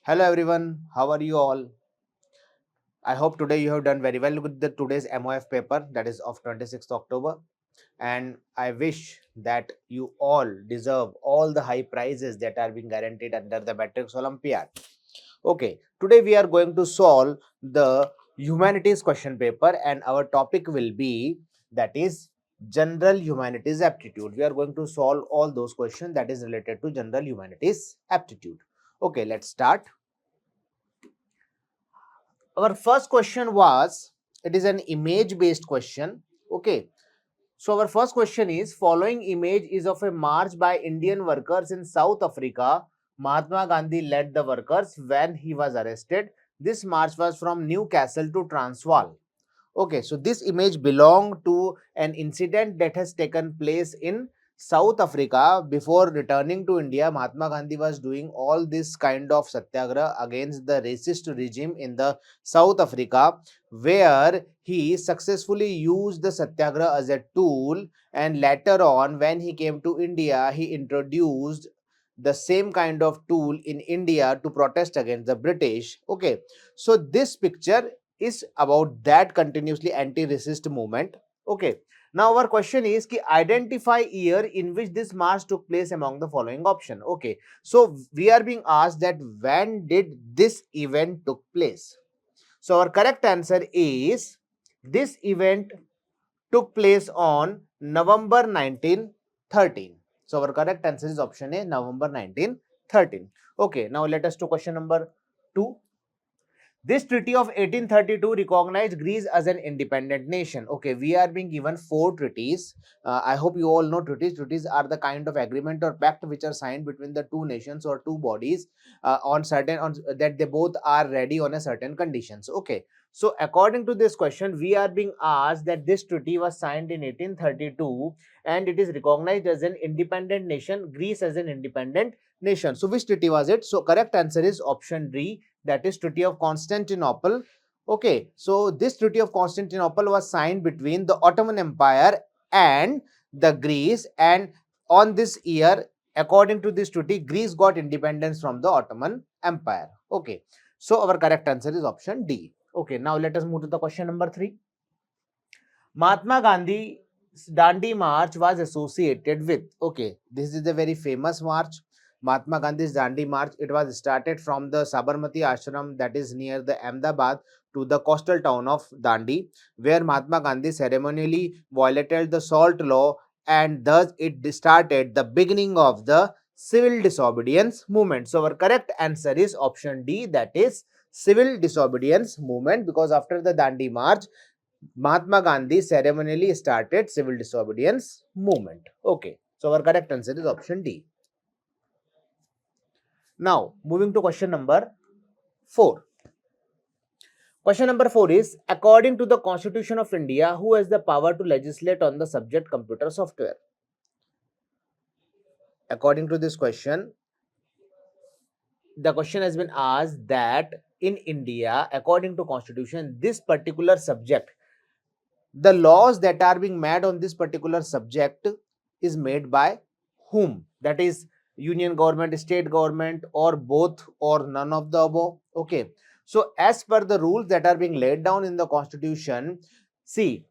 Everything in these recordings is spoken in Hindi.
Hello everyone, how are you all? I hope today you have done very well with the today's MOF paper that is of 26th October, and I wish that you all deserve all the high prizes that are being guaranteed under the Matrix Olympiad. Okay, today we are going to solve the humanities question paper and our topic will be that is general humanities aptitude. We are going to solve all those questions that is related to general humanities aptitude. Okay, let's start. Our first question was, it is an image based question. Okay, so our first question is, following image is of a march by Indian workers in South Africa. Mahatma Gandhi led the workers when he was arrested. This march was from Newcastle to Transvaal. Okay, so this image belonged to an incident that has taken place in South Africa. Before returning to India, Mahatma Gandhi was doing all this kind of satyagraha against the racist regime in the South Africa, where he successfully used the satyagraha as a tool. And later on, when he came to India, he introduced the same kind of tool in India to protest against the British. Okay, so this picture is about that continuously anti-racist movement. Okay, now our question is ki identify year in which this march took place among the following option. Okay, so we are being asked that when did this event took place. So our correct answer is this event took place on November 1913. So our correct answer is option A, November 1913. Okay, now let us to question number 2. This treaty of 1832 recognized Greece as an independent nation. Okay, we are being given four treaties. I hope you all know treaties. Treaties are the kind of agreement or pact which are signed between the two nations or two bodies on certain on that they both are ready on a certain conditions. Okay, so according to this question, we are being asked that this treaty was signed in 1832 and it is recognized as an independent nation, Greece as an independent nation. So which treaty was it? So correct answer is option D, that is Treaty of Constantinople. Okay, so this Treaty of Constantinople was signed between the Ottoman Empire and the Greece, and on this year, according to this treaty, Greece got independence from the Ottoman Empire. Okay, so our correct answer is option D. Okay, now let us move to the question number 3. Mahatma Gandhi's Dandi March was associated with. Okay, this is a very famous march. Mahatma Gandhi's Dandi March. It was started from the Sabarmati Ashram that is near the Ahmedabad to the coastal town of Dandi, where Mahatma Gandhi ceremonially violated the salt law, and thus it started the beginning of the civil disobedience movement. So our correct answer is option D, that is civil disobedience movement, because after the Dandi March, Mahatma Gandhi ceremonially started civil disobedience movement. Okay, so our correct answer is option D. Now, moving to question number 4. Question number 4 is, according to the Constitution of India, who has the power to legislate on the subject computer software? According to this question, the question has been asked that in India, according to Constitution, this particular subject, the laws that are being made on this particular subject is made by whom? That is union government, state government, or both, or none of the above. Okay, so as per the rules that are being laid down in the Constitution, see,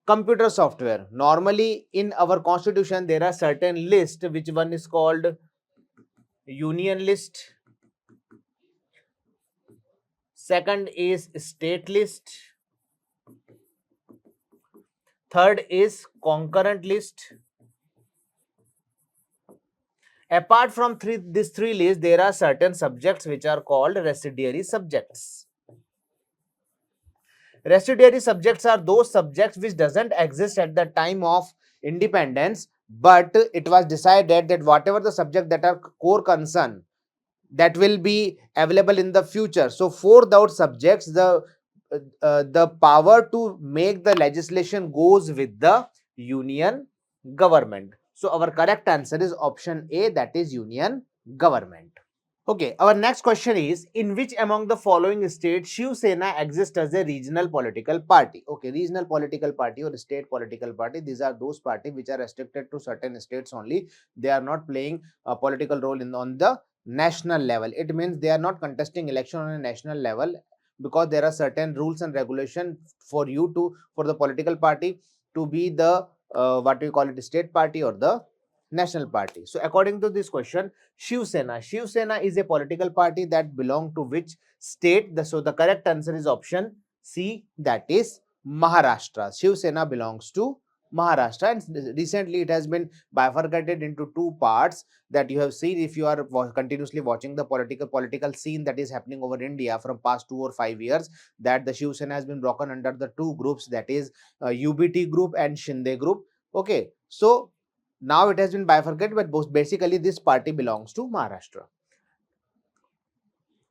computer software, normally in our Constitution there are certain list, which one is called union list, second is state list, third is concurrent list. Apart from these three lists, there are certain subjects which are called residuary subjects. Residuary subjects are those subjects which doesn't exist at the time of independence, but it was decided that whatever the subject that are core concern, that will be available in the future. So for those subjects, the power to make the legislation goes with the union government. So our correct answer is option A, that is union government. Okay, our next question is, in which among the following states Shiv Sena exists as a regional political party? Okay, regional political party or state political party, these are those parties which are restricted to certain states only. They are not playing a political role on the national level. It means they are not contesting election on a national level, because there are certain rules and regulation for you to, for the political party to be the what we call it, state party or the national party. So according to this question, Shiv Sena is a political party that belong to which state? So the correct answer is option C, that is Maharashtra. Shiv Sena belongs to Maharashtra, and recently it has been bifurcated into two parts that you have seen if you are continuously watching the political scene that is happening over India from past 2 or 5 years, that the Shiv Sena has been broken under the two groups, that is UBT group and Shinde group. Okay, so now it has been bifurcated, but both basically this party belongs to Maharashtra.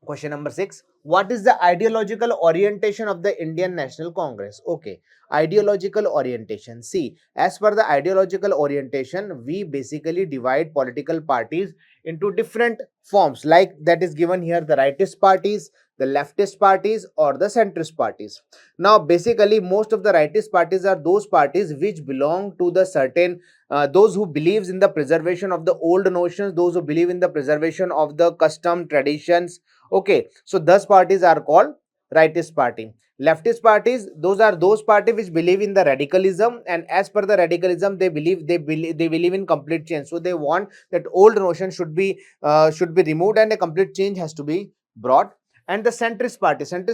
Question number 6. What is the ideological orientation of the Indian National Congress? Okay, ideological orientation. See, as per the ideological orientation, we basically divide political parties into different forms, like that is given here: the rightist parties, the leftist parties, or the centrist parties. Now, basically, most of the rightist parties are those parties which belong to the certain, those who believes in the preservation of the old notions, those who believe in the preservation of the custom traditions. Okay, so thus parties are called rightist party. Leftist parties, those are those parties which believe in the radicalism, and as per the radicalism, they believe in complete change. So they want that old notion should be removed and a complete change has to be brought. And the centrist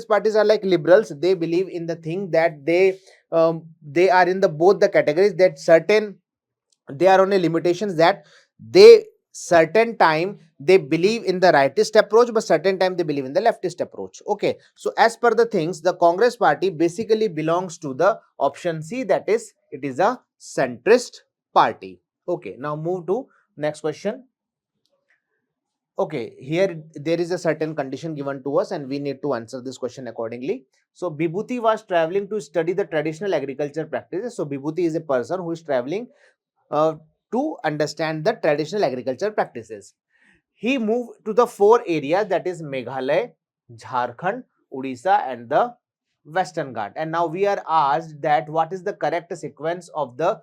parties are like liberals. They believe in the thing that they are in the both the categories, that certain, they are only limitations, that they certain time they believe in the rightist approach, but certain time they believe in the leftist approach. Okay, so as per the things, the Congress party basically belongs to the option C, that is, it is a centrist party. Okay, now move to next question. Okay, here there is a certain condition given to us and we need to answer this question accordingly. So Bibhuti was traveling to study the traditional agriculture practices. So Bibhuti is a person who is traveling uh, to understand the traditional agriculture practices. He moved to the four areas, that is Meghalaya, Jharkhand, Odisha, and the Western Ghat. And now we are asked that what is the correct sequence of the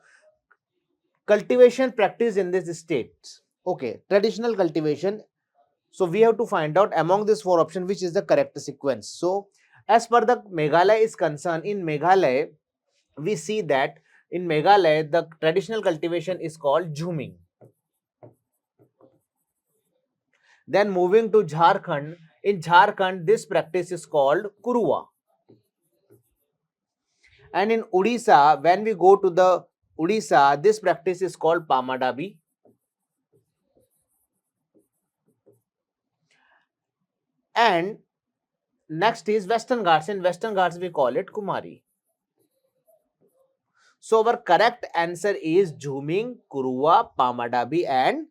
cultivation practice in these states. Okay, traditional cultivation. So we have to find out among these four options which is the correct sequence. So as per the Meghalaya is concerned, in Meghalaya, we see that in Meghalaya, the traditional cultivation is called Jhuming. Then moving to Jharkhand, in Jharkhand, this practice is called Kurua. And in Odisha, when we go to the Odisha, this practice is called Pamadabi. And next is Western Ghats. In Western Ghats, we call it Kumari. So our correct answer is Jhuming, Kurua, Pamadabi, and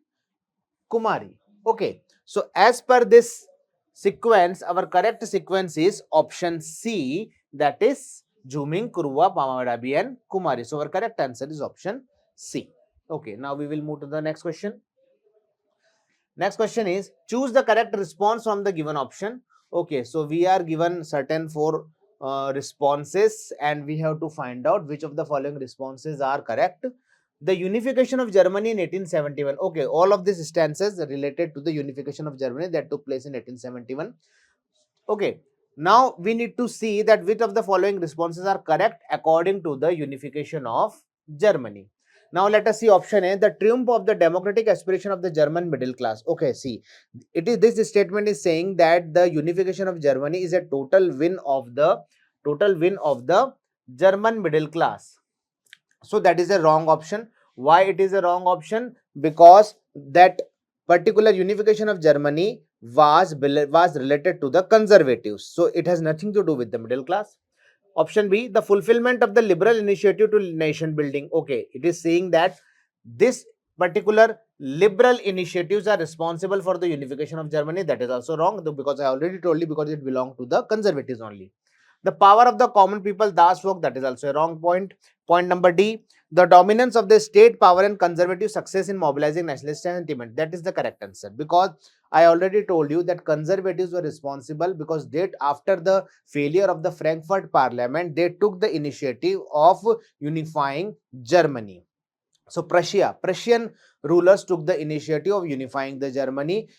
Kumari. Okay. So as per this sequence, our correct sequence is option C, that is Jhuming, Kurua, Pamadabi, and Kumari. So our correct answer is option C. Okay. Now we will move to the next question. Next question is, choose the correct response from the given option. Okay, so we are given certain four responses and we have to find out which of the following responses are correct. The unification of Germany in 1871. Okay, all of these stances related to the unification of Germany that took place in 1871. Okay, now we need to see that which of the following responses are correct according to the unification of Germany. Now let us see option A, the triumph of the democratic aspiration of the German middle class. Okay, see, it is, this statement is saying that the unification of Germany is a total win of the German middle class. So that is a wrong option. Why it is a wrong option? Because that particular unification of Germany was related to the conservatives. So it has nothing to do with the middle class. Option B, the fulfillment of the liberal initiative to nation building. Okay, it is saying that this particular liberal initiatives are responsible for the unification of Germany. That is also wrong, because I already told you, because it belonged to the conservatives only. The power of the common people, Das Folk, that is also a wrong point. Point number D, the dominance of the state power and conservative success in mobilizing nationalist sentiment. That is the correct answer, because I already told you that conservatives were responsible, because they, after the failure of the Frankfurt Parliament, they took the initiative of unifying Germany. So Prussian rulers took the initiative of unifying the Germany,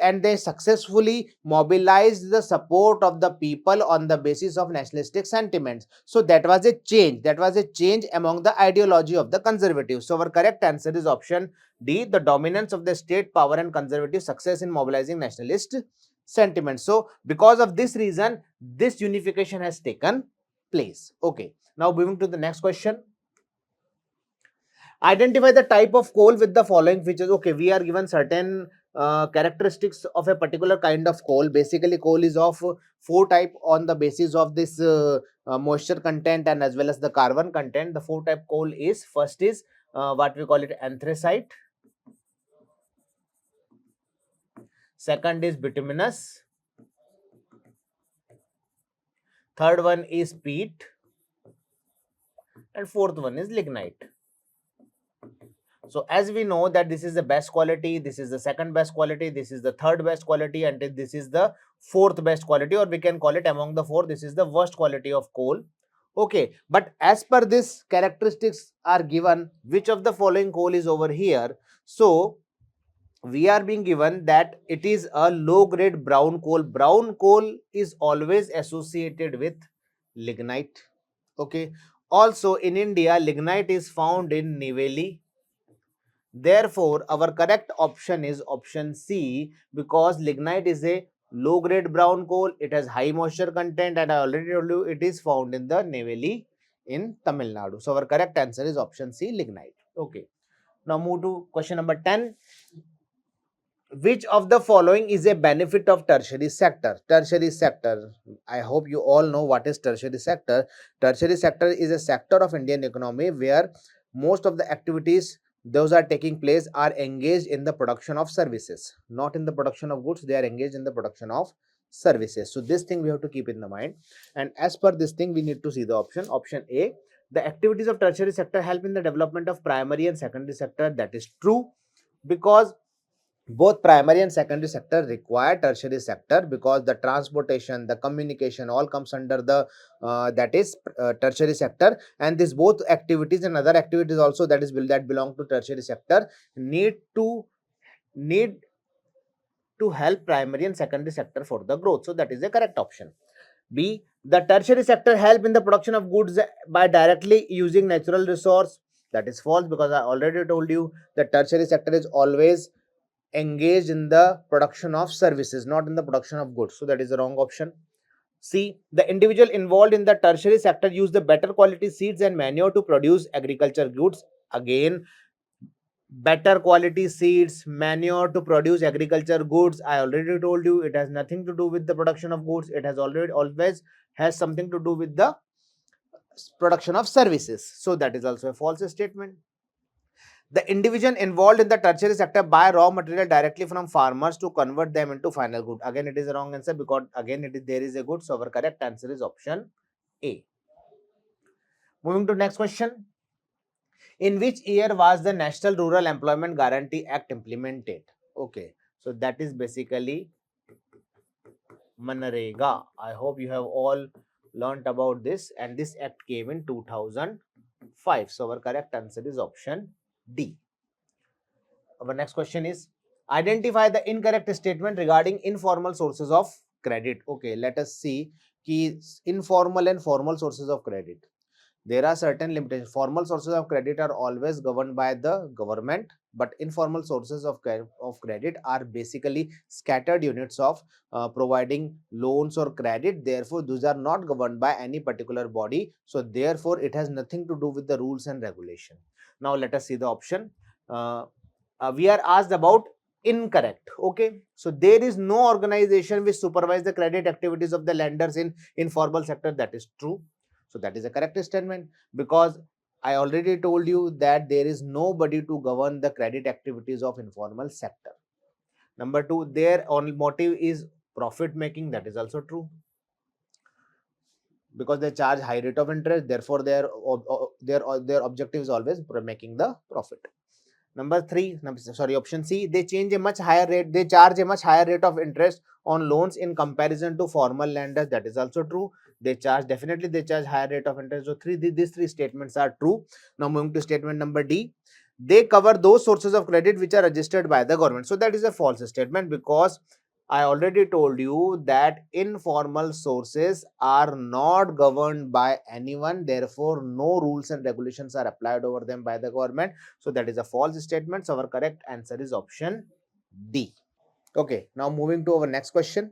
and they successfully mobilized the support of the people on the basis of nationalistic sentiments. So that was a change. That was a change among the ideology of the conservatives. So our correct answer is option D, the dominance of the state power and conservative success in mobilizing nationalist sentiments. So because of this reason, this unification has taken place. Okay. Now moving to the next question. Identify the type of coal with the following features. Okay, we are given certain characteristics of a particular kind of coal. Basically, coal is of four type on the basis of this moisture content and as well as the carbon content. The four type coal is, first is what we call it anthracite. Second is bituminous. Third one is peat. And fourth one is lignite. So as we know that this is the best quality, this is the second best quality, this is the third best quality, and this is the fourth best quality, or we can call it among the four, this is the worst quality of coal. Okay, but as per this characteristics are given, which of the following coal is over here? So we are being given that it is a low grade brown coal. Brown coal is always associated with lignite. Okay, also in India, lignite is found in Neyveli. Therefore, our correct option is option C, because lignite is a low grade brown coal. It has high moisture content, and I already told you it is found in the Neyveli in Tamil Nadu. So our correct answer is option C, lignite. Okay. Now move to question number 10. Which of the following is a benefit of tertiary sector? Tertiary sector. I hope you all know what is tertiary sector. Tertiary sector is a sector of Indian economy where most of the activities those are taking place are engaged in the production of services, not in the production of goods. They are engaged in the production of services. So this thing we have to keep in the mind. And as per this thing, we need to see the option A. The activities of tertiary sector help in the development of primary and secondary sector. That is true, because both primary and secondary sector require tertiary sector, because the transportation, the communication all comes under the that is tertiary sector, and this both activities and other activities also that belong to tertiary sector need to help primary and secondary sector for the growth. So that is the correct option. B, the tertiary sector help in the production of goods by directly using natural resource. That is false, because I already told you the tertiary sector is always engaged in the production of services, not in the production of goods. So that is the wrong option. C, the individual involved in the tertiary sector use the better quality seeds and manure to produce agriculture goods. Again, better quality seeds, manure to produce agriculture goods. I already told you it has nothing to do with the production of goods. It has always has something to do with the production of services. So that is also a false statement. The individual involved in the tertiary sector buy raw material directly from farmers to convert them into final good. Again, it is a wrong answer, because again there is a good. So our correct answer is option A. Moving to next question. In which year was the National Rural Employment Guarantee Act implemented? Okay, so that is basically Manrega. I hope you have all learnt about this, and this act came in 2005. So our correct answer is option D. Our next question is, identify the incorrect statement regarding informal sources of credit. Okay, let us see key informal and formal sources of credit. There are certain limitations. Formal sources of credit are always governed by the government, but informal sources of credit are basically scattered units of providing loans or credit. Therefore, those are not governed by any particular body. So, therefore, it has nothing to do with the rules and regulation. Now, let us see the option. We are asked about incorrect. Okay, so there is no organization which supervise the credit activities of the lenders in informal sector. That is true. So that is a correct statement, because I already told you that there is nobody to govern the credit activities of informal sector. Number two, their only motive is profit making. That is also true, because they charge high rate of interest. Therefore, their objective is always making the profit. Number three, option C, they charge a much higher rate of interest on loans in comparison to formal lenders. That is also true. They charge higher rate of interest. So these three statements are true. Now moving to statement number D. they cover those sources of credit which are registered by the government. So that is a false statement, because I already told you that informal sources are not governed by anyone, therefore no rules and regulations are applied over them by the government. So that is a false statement. So our correct answer is option D. Okay, now moving to our next question.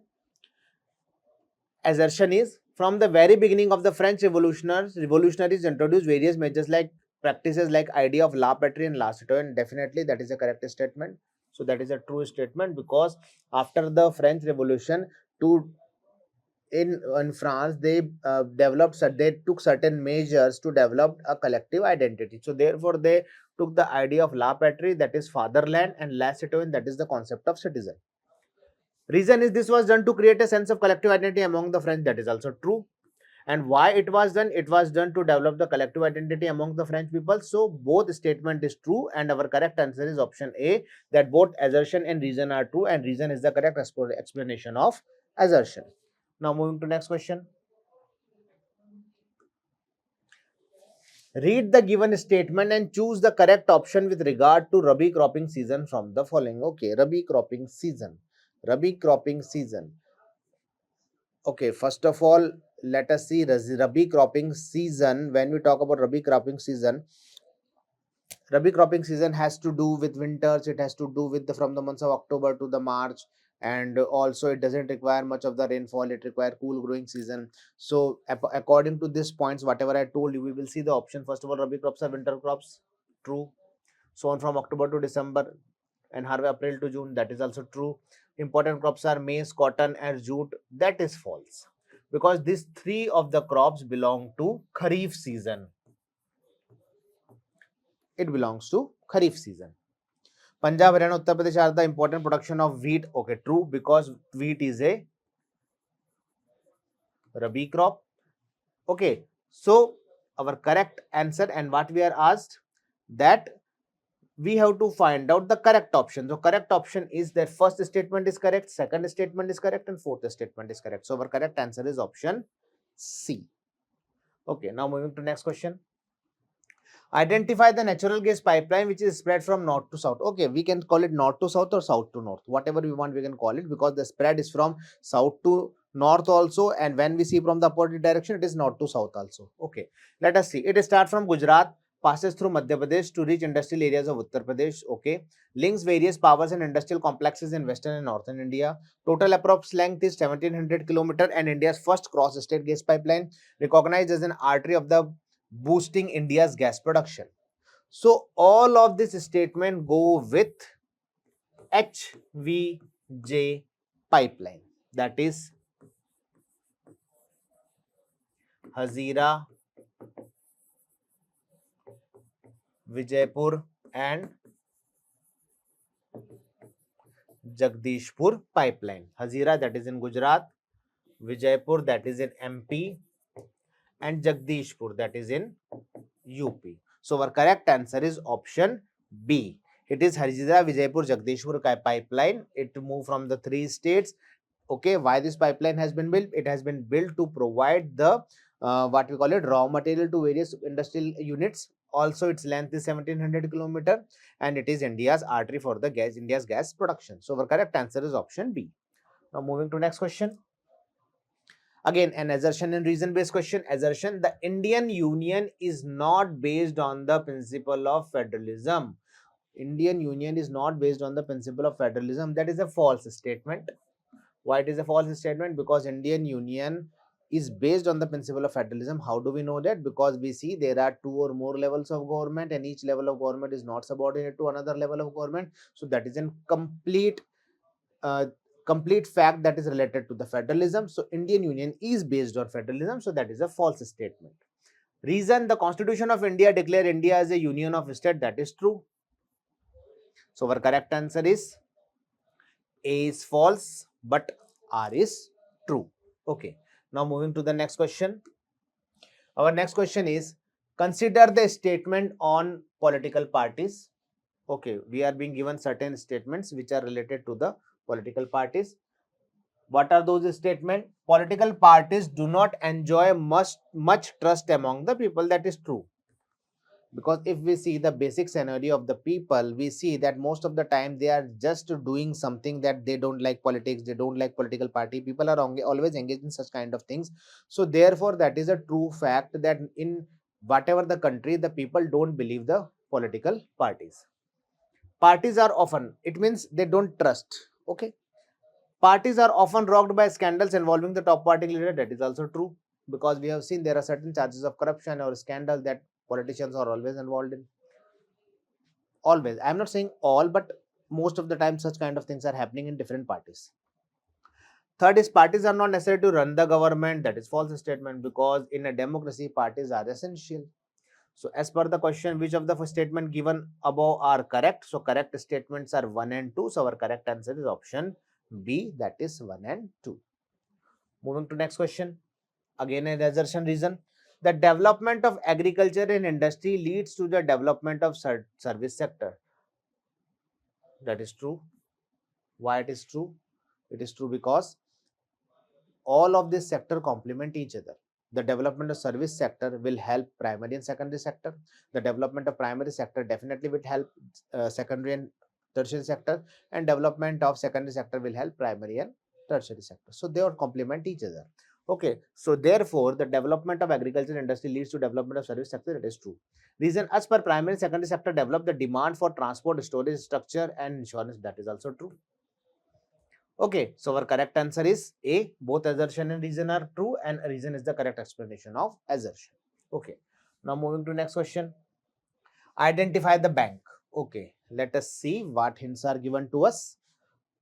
Assertion is, from the very beginning of the French revolutionaries introduced various measures like practices like idea of la patrie and la citoyenne. Definitely that is a correct statement. So that is a true statement, because after the French Revolution, to in France, they took certain measures to develop a collective identity. So therefore they took the idea of la patrie, that is fatherland, and la citoyenne, that is the concept of citizen. Reason is this was done to create a sense of collective identity among the French. That is also true. And why it was done? It was done to develop the collective identity among the French people. So both statement is true, and our correct answer is option A, that both assertion and reason are true, and reason is the correct explanation of assertion. Now moving to next question. Read the given statement and choose the correct option with regard to Rabi cropping season from the following. Okay, Rabi cropping season. Rabi cropping season. Okay, first of all, let us see Rabi cropping season. When we talk about Rabi cropping season has to do with winters. It has to do with from the months of October to the March, and also it doesn't require much of the rainfall. It requires cool growing season. So according to these points, whatever I told you, we will see the option. First of all, Rabi crops are winter crops. True. Sown from October to December and harvest April to June. That is also true. Important crops are maize, cotton, and jute. That is false, because these three of the crops belong to Kharif season. It belongs to Kharif season. Punjab, Haryana, Uttar Pradesh are the important production of wheat. Okay, true, because wheat is a Rabi crop. Okay, so our correct answer, and what we are asked, that we have to find out the correct option. So correct option is that first statement is correct, second statement is correct, and fourth statement is correct. So our correct answer is option C. Okay, now moving to next question. Identify the natural gas pipeline which is spread from north to south. Okay, we can call it north to south or south to north, whatever we want we can call it, because the spread is from south to north also, and when we see from the opposite direction, it is north to south also. Okay, let us see. It starts from Gujarat, passes through Madhya Pradesh to reach industrial areas of Uttar Pradesh. Okay, links various powers and industrial complexes in western and northern India. Total approx length is 1700 km, and India's first cross-state gas pipeline, recognized as an artery of the boosting India's gas production. So all of this statement go with HVJ pipeline, that is Hazira, Vijaypur and Jagdishpur pipeline. Hazira, that is in Gujarat, Vijaypur, that is in MP, and Jagdishpur, that is in UP. So our correct answer is option B. It is Hazira, Vijaypur, Jagdishpur pipeline. It moved from the three states. Okay, why this pipeline has been built? It has been built to provide the what we call it, raw material to various industrial units. Also, its length is 1700 km, and it is India's artery for the India's gas production. So our correct answer is option B. Now moving to next question. Again, an assertion and reason based question. Assertion: the Indian Union is not based on the principle of federalism. Indian Union is not based on the principle of federalism. That is a false statement. Why it is a false statement? Because Indian Union is based on the principle of federalism. How do we know that? Because we see there are two or more levels of government, and each level of government is not subordinate to another level of government. So that is a uh, complete fact that is related to the federalism. So Indian Union is based on federalism. So that is a false statement. Reason: the Constitution of India declare India as a union of state. That is true. So our correct answer is A is false, but R is true. Okay. Now moving to the next question. Our next question is, consider the statement on political parties. Okay, we are being given certain statements which are related to the political parties. What are those statements? Political parties do not enjoy much trust among the people. That is true. because if we see the basic scenario of the people, we see that most of the time they are just doing something that they don't like politics, they don't like political party. People are always engaged in such kind of things. So therefore that is a true fact that in whatever the country, the people don't believe the political parties. Parties are often, it means they don't trust. Okay, parties are often rocked by scandals involving the top party leader. That is also true, because we have seen there are certain charges of corruption or scandal that politicians are always involved in. Always, I'm not saying all, but most of the time such kind of things are happening in different parties. Third is, parties are not necessary to run the government. That is false statement, because in a democracy parties are essential. So as per the question, which of the statement given above are correct? So correct statements are 1 and 2. So our correct answer is option B, that is 1 and 2. Moving to next question. Again a assertion reason. The development of agriculture and industry leads to the development of service sector. That is true. Why it is true? It is true because all of this sector complement each other. The development of service sector will help primary and secondary sector. The development of primary sector definitely will help secondary and tertiary sector, and development of secondary sector will help primary and tertiary sector. So they all complement each other. Okay, so therefore the development of agriculture industry leads to development of service sector. That is true. Reason, as per primary and secondary sector develop the demand for transport, storage, structure and insurance. That is also true. Okay, so our correct answer is A. Both assertion and reason are true, and reason is the correct explanation of assertion. Okay, now moving to next question. Identify the bank. Okay, let us see what hints are given to us.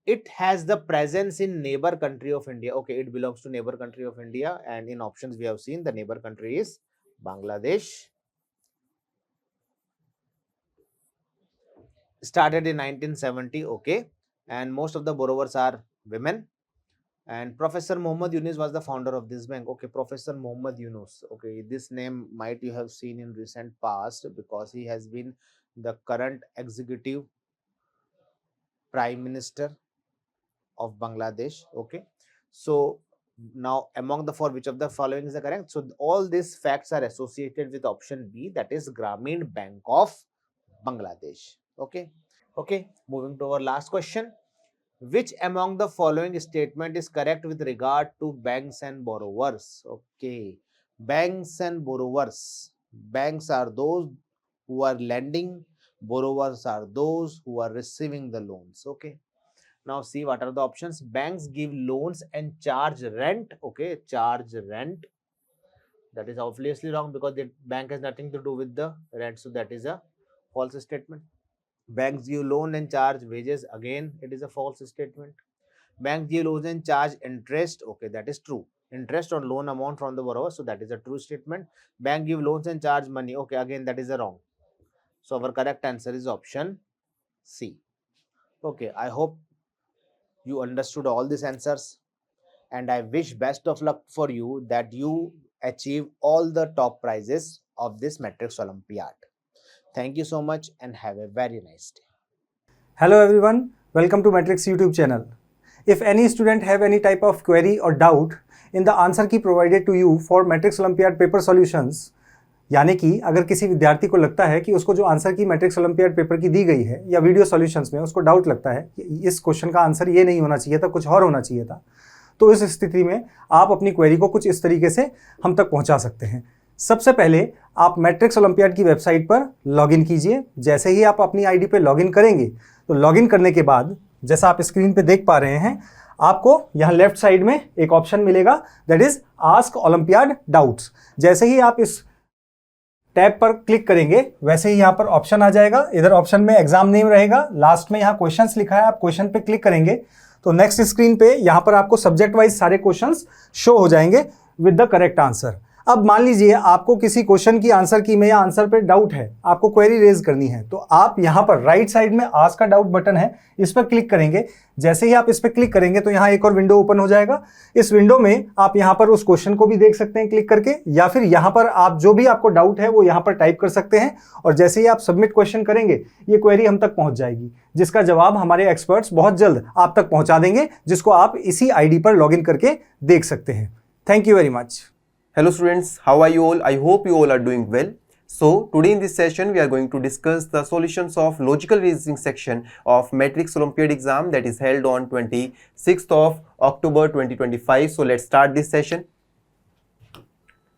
It has the presence in neighbor country of India. Okay, it belongs to neighbor country of India, and in options we have seen the neighbor country is Bangladesh. Started in 1970. Okay, and most of the borrowers are women. And Professor Muhammad Yunus was the founder of this bank. Okay, Professor Muhammad Yunus. Okay, this name might you have seen in recent past, because he has been the current executive prime minister of Bangladesh. Okay, so now among the four, which of the following is the correct? So all these facts are associated with option B, that is Grameen Bank of Bangladesh. Okay, moving to our last question. Which among the following statement is correct with regard to banks and borrowers? Okay, banks and borrowers. Banks are those who are lending, borrowers are those who are receiving the loans. Okay, now see what are the options. Banks give loans and charge rent. Okay, charge rent. That is obviously wrong, because the bank has nothing to do with the rent. So that is a false statement. Banks give loan and charge wages. Again, it is a false statement. Banks give loans and charge interest. Okay, that is true. Interest on loan amount from the borrower. So that is a true statement. Bank give loans and charge money. Okay, again that is a wrong. So our correct answer is option C. Okay, I hope you understood all these answers, and I wish best of luck for you, that you achieve all the top prizes of this Matrix Olympiad. Thank you so much and have a very nice day. Hello everyone, welcome to Matrix YouTube channel. If any student have any type of query or doubt in the answer key provided to you for Matrix Olympiad paper solutions, यानी कि अगर किसी विद्यार्थी को लगता है कि उसको जो आंसर की मैट्रिक्स ओलंपियाड पेपर की दी गई है या वीडियो सॉल्यूशंस में उसको डाउट लगता है कि इस क्वेश्चन का आंसर ये नहीं होना चाहिए था, कुछ और होना चाहिए था, तो इस स्थिति में आप अपनी क्वेरी को कुछ इस तरीके से हम तक पहुंचा सकते हैं। सबसे पहले आप मैट्रिक्स ओलंपियाड की वेबसाइट पर लॉगिन कीजिए। जैसे ही आप अपनी आईडी पे लॉगिन करेंगे तो लॉगिन करने के बाद जैसा आप स्क्रीन पे देख पा रहे हैं, आपको यहाँ लेफ्ट साइड में एक ऑप्शन मिलेगा, that is ask olympiad doubts. जैसे ही आप इस टैब पर क्लिक करेंगे वैसे ही यहाँ पर ऑप्शन आ जाएगा। इधर ऑप्शन में एग्जाम नेम रहेगा, लास्ट में यहाँ क्वेश्चंस लिखा है, आप क्वेश्चन पे क्लिक करेंगे तो नेक्स्ट स्क्रीन पे यहाँ पर आपको सब्जेक्ट वाइज सारे क्वेश्चंस शो हो जाएंगे विद द करेक्ट आंसर। अब मान लीजिए आपको किसी क्वेश्चन की आंसर की में या आंसर पे डाउट है, आपको क्वेरी रेज करनी है, तो आप यहाँ पर राइट साइड में आस्क का डाउट बटन है, इस पर क्लिक करेंगे। जैसे ही आप इस पर क्लिक करेंगे तो यहाँ एक और विंडो ओपन हो जाएगा। इस विंडो में आप यहाँ पर उस क्वेश्चन को भी देख सकते हैं क्लिक करके, या फिर यहाँ पर आप जो भी आपको डाउट है वो यहाँ पर टाइप कर सकते हैं, और जैसे ही आप सबमिट क्वेश्चन करेंगे ये क्वेरी हम तक पहुंच जाएगी, जिसका जवाब हमारे एक्सपर्ट्स बहुत जल्द आप तक पहुंचा देंगे, जिसको आप इसी आईडी पर लॉगिन करके देख सकते हैं। Thank you very much. Hello students, how are you all? I hope you all are doing well. So today in this session we are going to discuss the solutions of logical reasoning section of Matrix Olympiad exam that is held on 26th of October 2025. So let's start this session.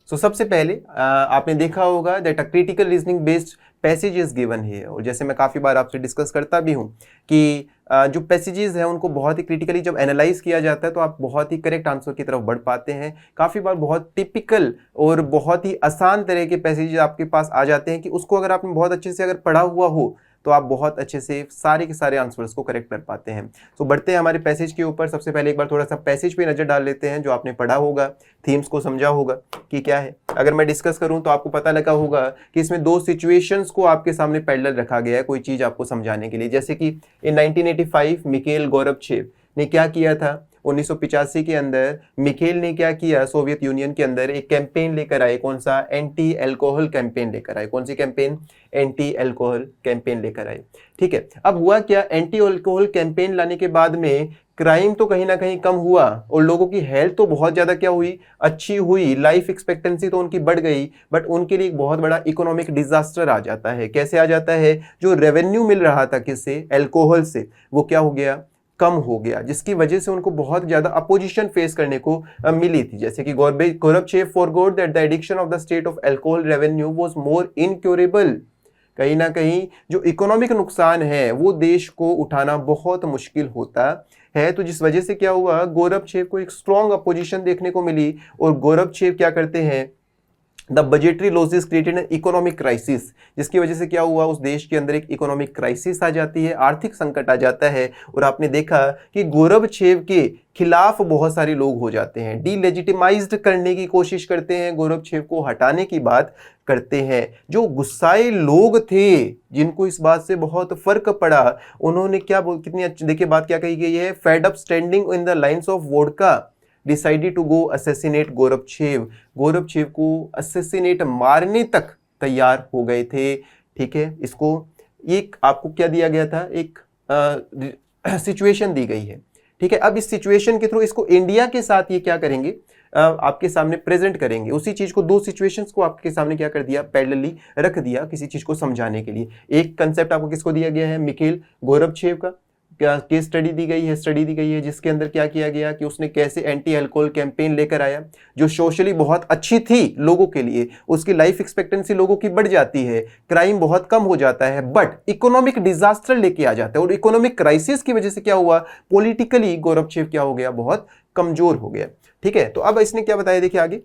So सबसे पहले आपने देखा होगा that a critical reasoning based passage is given here, और जैसे मैं काफ़ी बार आपसे डिस्कस करता भी हूँ कि जो पैसेजेस हैं उनको बहुत ही क्रिटिकली जब एनालाइज किया जाता है तो आप बहुत ही करेक्ट आंसर की तरफ बढ़ पाते हैं। काफ़ी बार बहुत टिपिकल और बहुत ही आसान तरह के पैसेजेस आपके पास आ जाते हैं कि उसको अगर आपने बहुत अच्छे से अगर पढ़ा हुआ हो तो आप बहुत अच्छे से सारे के सारे आंसर्स को करेक्ट कर पाते हैं। तो बढ़ते हैं हमारे पैसेज के ऊपर। सबसे पहले एक बार थोड़ा सा पैसेज पे नज़र डाल लेते हैं, जो आपने पढ़ा होगा, थीम्स को समझा होगा कि क्या है। अगर मैं डिस्कस करूं तो आपको पता लगा होगा कि इसमें दो सिचुएशंस को आपके सामने पैरेलल रखा गया है कोई चीज़ आपको समझाने के लिए। जैसे कि इन 1985 मिखेल गोरबचेव ने क्या किया था, 1985 के अंदर मिखेल ने क्या किया, सोवियत यूनियन के अंदर एक कैंपेन लेकर आए। कौन सा? एंटी अल्कोहल कैंपेन लेकर आए। कौन सी कैंपेन? एंटी अल्कोहल कैंपेन लेकर आए। ठीक है, अब हुआ क्या, एंटी अल्कोहल कैंपेन लाने के बाद में क्राइम तो कहीं ना कहीं कम हुआ और लोगों की हेल्थ तो बहुत ज़्यादा क्या हुई, अच्छी हुई, लाइफ एक्सपेक्टेंसी तो उनकी बढ़ गई, बट उनके लिए एक बहुत बड़ा इकोनॉमिक डिजास्टर आ जाता है। कैसे आ जाता है? जो रेवेन्यू मिल रहा था किससे? अल्कोहल से, वो क्या हो गया, कम हो गया, जिसकी वजह से उनको बहुत ज्यादा अपोजिशन फेस करने को मिली थी। जैसे कि Gorbachev forgot that the addiction of the state of alcohol revenue was more incurable. कहीं ना कहीं जो इकोनॉमिक नुकसान है वो देश को उठाना बहुत मुश्किल होता है। तो जिस वजह से क्या हुआ, गोरबचेव को एक स्ट्रॉन्ग अपोजिशन देखने को मिली और गोरबचेव क्या करते हैं, the budgetary losses created an economic crisis, जिसकी वजह से क्या हुआ, उस देश के अंदर एक इकोनॉमिक क्राइसिस आ जाती है, आर्थिक संकट आ जाता है। और आपने देखा कि गोरबचेव के खिलाफ बहुत सारे लोग हो जाते हैं, डीलेजिटिमाइज्ड करने की कोशिश करते हैं, गोरबचेव को हटाने की बात करते हैं। जो गुस्साए लोग थे जिनको इस बात से बहुत फर्क पड़ा, उन्होंने क्या कितनी अच्छी देखिए बात क्या कही गई है, fed up standing in the lines of vodka decided to go assassinate Gorbachev. Gorbachev को असैसिनेट मारने तक तैयार हो गए थे। ठीक है, इसको एक आपको क्या दिया गया था, एक सिचुएशन दी गई है। ठीक है, अब इस सिचुएशन के थ्रू इसको इंडिया के साथ ये क्या करेंगे, आपके सामने प्रेजेंट करेंगे। उसी चीज को, दो सिचुएशंस को आपके सामने क्या कर दिया, पैरेलली रख दिया किसी चीज को समझाने के लिए। एक कंसेप्ट आपको किसको दिया गया है, मिखेल गोरबचेव का क्या केस स्टडी दी गई है, जिसके अंदर क्या किया गया कि उसने कैसे एंटी अल्कोहल कैंपेन लेकर आया, जो सोशली बहुत अच्छी थी लोगों के लिए, उसकी लाइफ एक्सपेक्टेंसी लोगों की बढ़ जाती है, क्राइम बहुत कम हो जाता है, बट इकोनॉमिक डिजास्टर लेके आ जाता है। और इकोनॉमिक क्राइसिस की वजह से क्या हुआ, पॉलिटिकली गोरबचेव क्या हो गया, बहुत कमजोर हो गया। ठीक है, तो अब इसने क्या बताया, देखिए आगे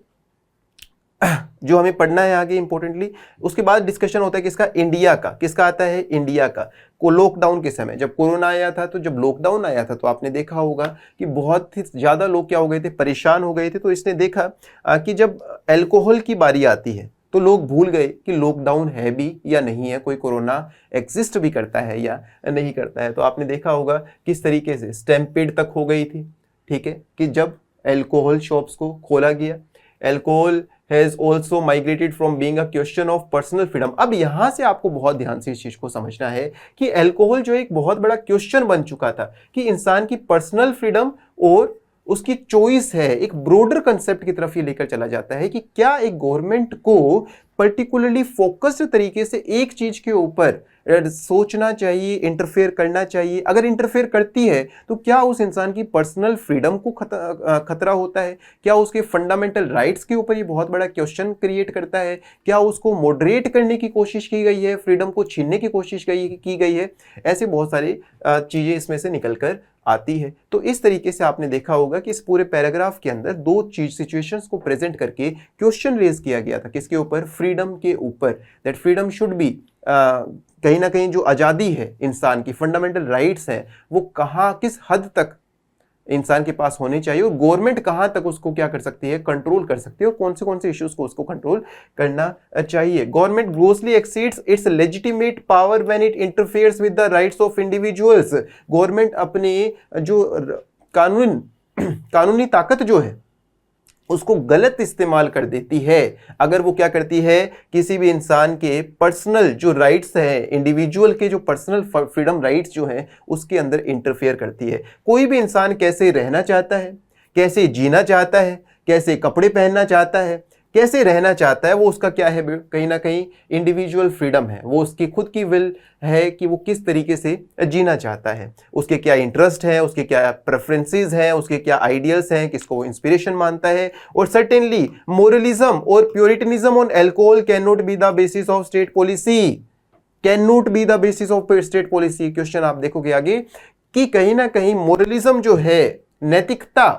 जो हमें पढ़ना है आगे इंपॉर्टेंटली। उसके बाद डिस्कशन होता है किसका, इंडिया का। किसका आता है, इंडिया का। को लॉकडाउन के समय जब कोरोना आया था, तो जब लॉकडाउन आया था तो आपने देखा होगा कि बहुत ही ज्यादा लोग क्या हो गए थे, परेशान हो गए थे। तो इसने देखा कि जब अल्कोहल की बारी आती है तो लोग भूल गए कि लॉकडाउन है भी या नहीं है, कोई कोरोना एग्जिस्ट भी करता है या नहीं करता है। तो आपने देखा होगा किस तरीके से स्टैम्पेड तक हो गई थी। ठीक है, कि जब अल्कोहल शॉप्स को खोला गया, alcohol has also migrated from being a question of personal freedom। अब यहां से आपको बहुत ध्यान से इस चीज को समझना है कि अल्कोहल जो एक बहुत बड़ा क्वेश्चन बन चुका था कि इंसान की पर्सनल फ्रीडम और उसकी चॉइस है, एक ब्रॉडर कंसेप्ट की तरफ ये लेकर चला जाता है कि क्या एक गवर्नमेंट को पर्टिकुलरली फोकस्ड तरीके से एक चीज के ऊपर सोचना चाहिए, इंटरफेयर करना चाहिए। अगर इंटरफेयर करती है तो क्या उस इंसान की पर्सनल फ्रीडम को खतरा होता है, क्या उसके फंडामेंटल राइट्स के ऊपर ये बहुत बड़ा क्वेश्चन क्रिएट करता है, क्या उसको मॉडरेट करने की कोशिश की गई है, फ्रीडम को छीनने की कोशिश की गई है। ऐसे बहुत सारे चीजें इसमें से निकल कर आती है। तो इस तरीके से आपने देखा होगा कि इस पूरे पैराग्राफ के अंदर दो चीज सिचुएशंस को प्रेजेंट करके क्वेश्चन रेज किया गया था, किसके ऊपर, फ्रीडम के ऊपर। दैट फ्रीडम शुड बी, कहीं ना कहीं जो आज़ादी है इंसान की, फंडामेंटल राइट्स हैं, वो कहाँ किस हद तक इंसान के पास होने चाहिए और गवर्नमेंट कहाँ तक उसको क्या कर सकती है, कंट्रोल कर सकती है, और कौन से इश्यूज को उसको कंट्रोल करना चाहिए। Government grossly exceeds its legitimate power when it interferes with the rights of individuals. Government अपने जो कानूनी ताकत जो है उसको गलत इस्तेमाल कर देती है अगर वो क्या करती है, किसी भी इंसान के पर्सनल जो राइट्स हैं, इंडिविजुअल के जो पर्सनल फ्रीडम राइट्स जो हैं, उसके अंदर इंटरफेयर करती है। कोई भी इंसान कैसे रहना चाहता है, कैसे जीना चाहता है, कैसे कपड़े पहनना चाहता है, कैसे रहना चाहता है, वो उसका क्या है, कहीं ना कहीं इंडिविजुअल फ्रीडम है, वो उसकी खुद की विल है कि वो किस तरीके से जीना चाहता है, उसके क्या इंटरेस्ट है, उसके क्या प्रेफरेंसेस हैं, उसके क्या आइडियल्स हैं, किसको वो इंस्पिरेशन मानता है। और सर्टेनली मोरलिज्म और puritanism on alcohol can not be the basis of state policy, can not be the basis of state policy. Question आप देखोगे आगे कि कहीं ना कहीं मोरलिज्म जो है, नैतिकता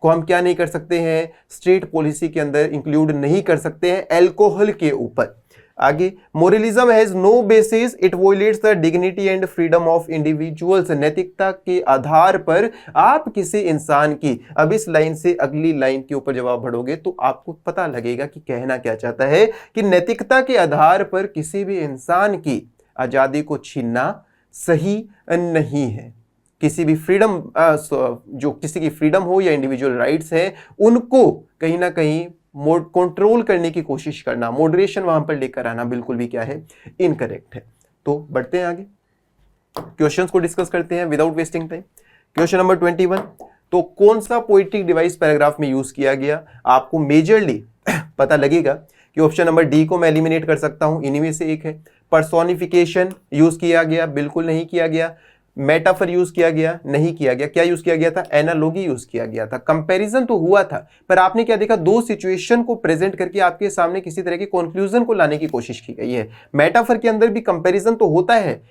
को हम क्या नहीं कर सकते हैं, स्टेट पॉलिसी के अंदर इंक्लूड नहीं कर सकते हैं एल्कोहल के ऊपर। आगे, moralism has no basis, it violates the dignity and freedom of individuals. नैतिकता के आधार पर आप किसी इंसान की, अब इस लाइन से अगली लाइन के ऊपर जब आप बढ़ोगे तो आपको पता लगेगा कि कहना क्या चाहता है, कि नैतिकता के आधार पर किसी भी इंसान की आजादी को छीनना सही नहीं है। किसी भी फ्रीडम, जो किसी की फ्रीडम हो या इंडिविजुअल राइट्स हैं, उनको कहीं ना कहीं कंट्रोल करने की कोशिश करना, मॉडरेशन वहां पर लेकर आना बिल्कुल भी क्या है, इनकरेक्ट है। तो बढ़ते हैं आगे, क्वेश्चंस को डिस्कस करते हैं without wasting time. Question number 21, तो कौन सा पोएटिक डिवाइस पैराग्राफ में यूज किया गया, आपको मेजरली पता लगेगा कि ऑप्शन नंबर डी को मैं एलिमिनेट कर सकता हूं, इन्हीं में से एक है। पर्सोनिफिकेशन यूज किया गया, बिल्कुल नहीं किया गया। मेटाफर यूज किया गया, नहीं किया गया। क्या यूज किया गया था, एनालॉजी यूज किया गया था। कंपैरिजन तो हुआ था, पर आपने क्या देखा, दो सिचुएशन को प्रेजेंट करके आपके सामने किसी तरह के कंक्लूजन को लाने की कोशिश की गई है। मेटाफर के अंदर भी कंपैरिजन तो होता है,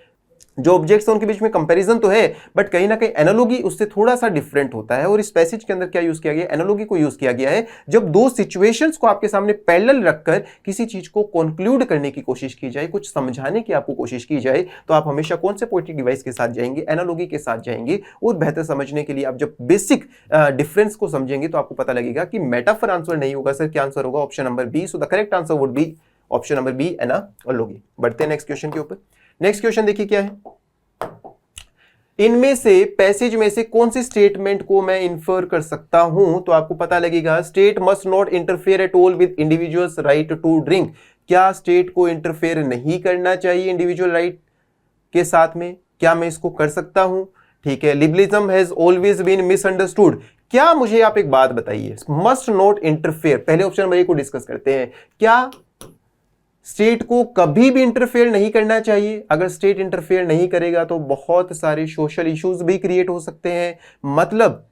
जो ऑब्जेक्ट्स हैं उनके बीच में कंपैरिजन तो है, बट कहीं ना कहीं एनालॉजी उससे थोड़ा सा डिफरेंट होता है। और इस पैसेज के अंदर क्या यूज किया गया, एनालॉजी को यूज किया गया है, जब दो सिचुएशंस को आपके सामने पैरेलल रखकर किसी चीज को कंक्लूड करने की कोशिश की जाए, कुछ समझाने की आपको कोशिश की जाए, तो आप हमेशा कौन से पोएटिक डिवाइस के साथ जाएंगे, एनालॉजी के साथ जाएंगे। और बेहतर समझने के लिए आप जब बेसिक डिफरेंस को समझेंगे तो आपको पता लगेगा कि मेटाफर आंसर नहीं होगा सर, क्या आंसर होगा, option number B. So the correct answer would be option number B, analogy. बढ़ते हैं नेक्स्ट क्वेश्चन के ऊपर। नेक्स्ट क्वेश्चन देखिए क्या है, इनमें से पैसेज में से कौन सी स्टेटमेंट को मैं इन्फर कर सकता हूं, तो आपको पता लगेगा, state must not interfere at all with individuals right to drink. क्या स्टेट को इंटरफेयर नहीं करना चाहिए इंडिविजुअल राइट के साथ में, क्या मैं इसको कर सकता हूं, ठीक है। Liberalism has always been misunderstood, क्या, मुझे आप एक बात बताइए, मस्ट नॉट इंटरफेयर, पहले ऑप्शन नंबर ए को डिस्कस करते हैं, क्या स्टेट को कभी भी इंटरफेयर नहीं करना चाहिए? अगर स्टेट इंटरफेयर नहीं करेगा तो बहुत सारे सोशल इश्यूज भी क्रिएट हो सकते हैं। मतलब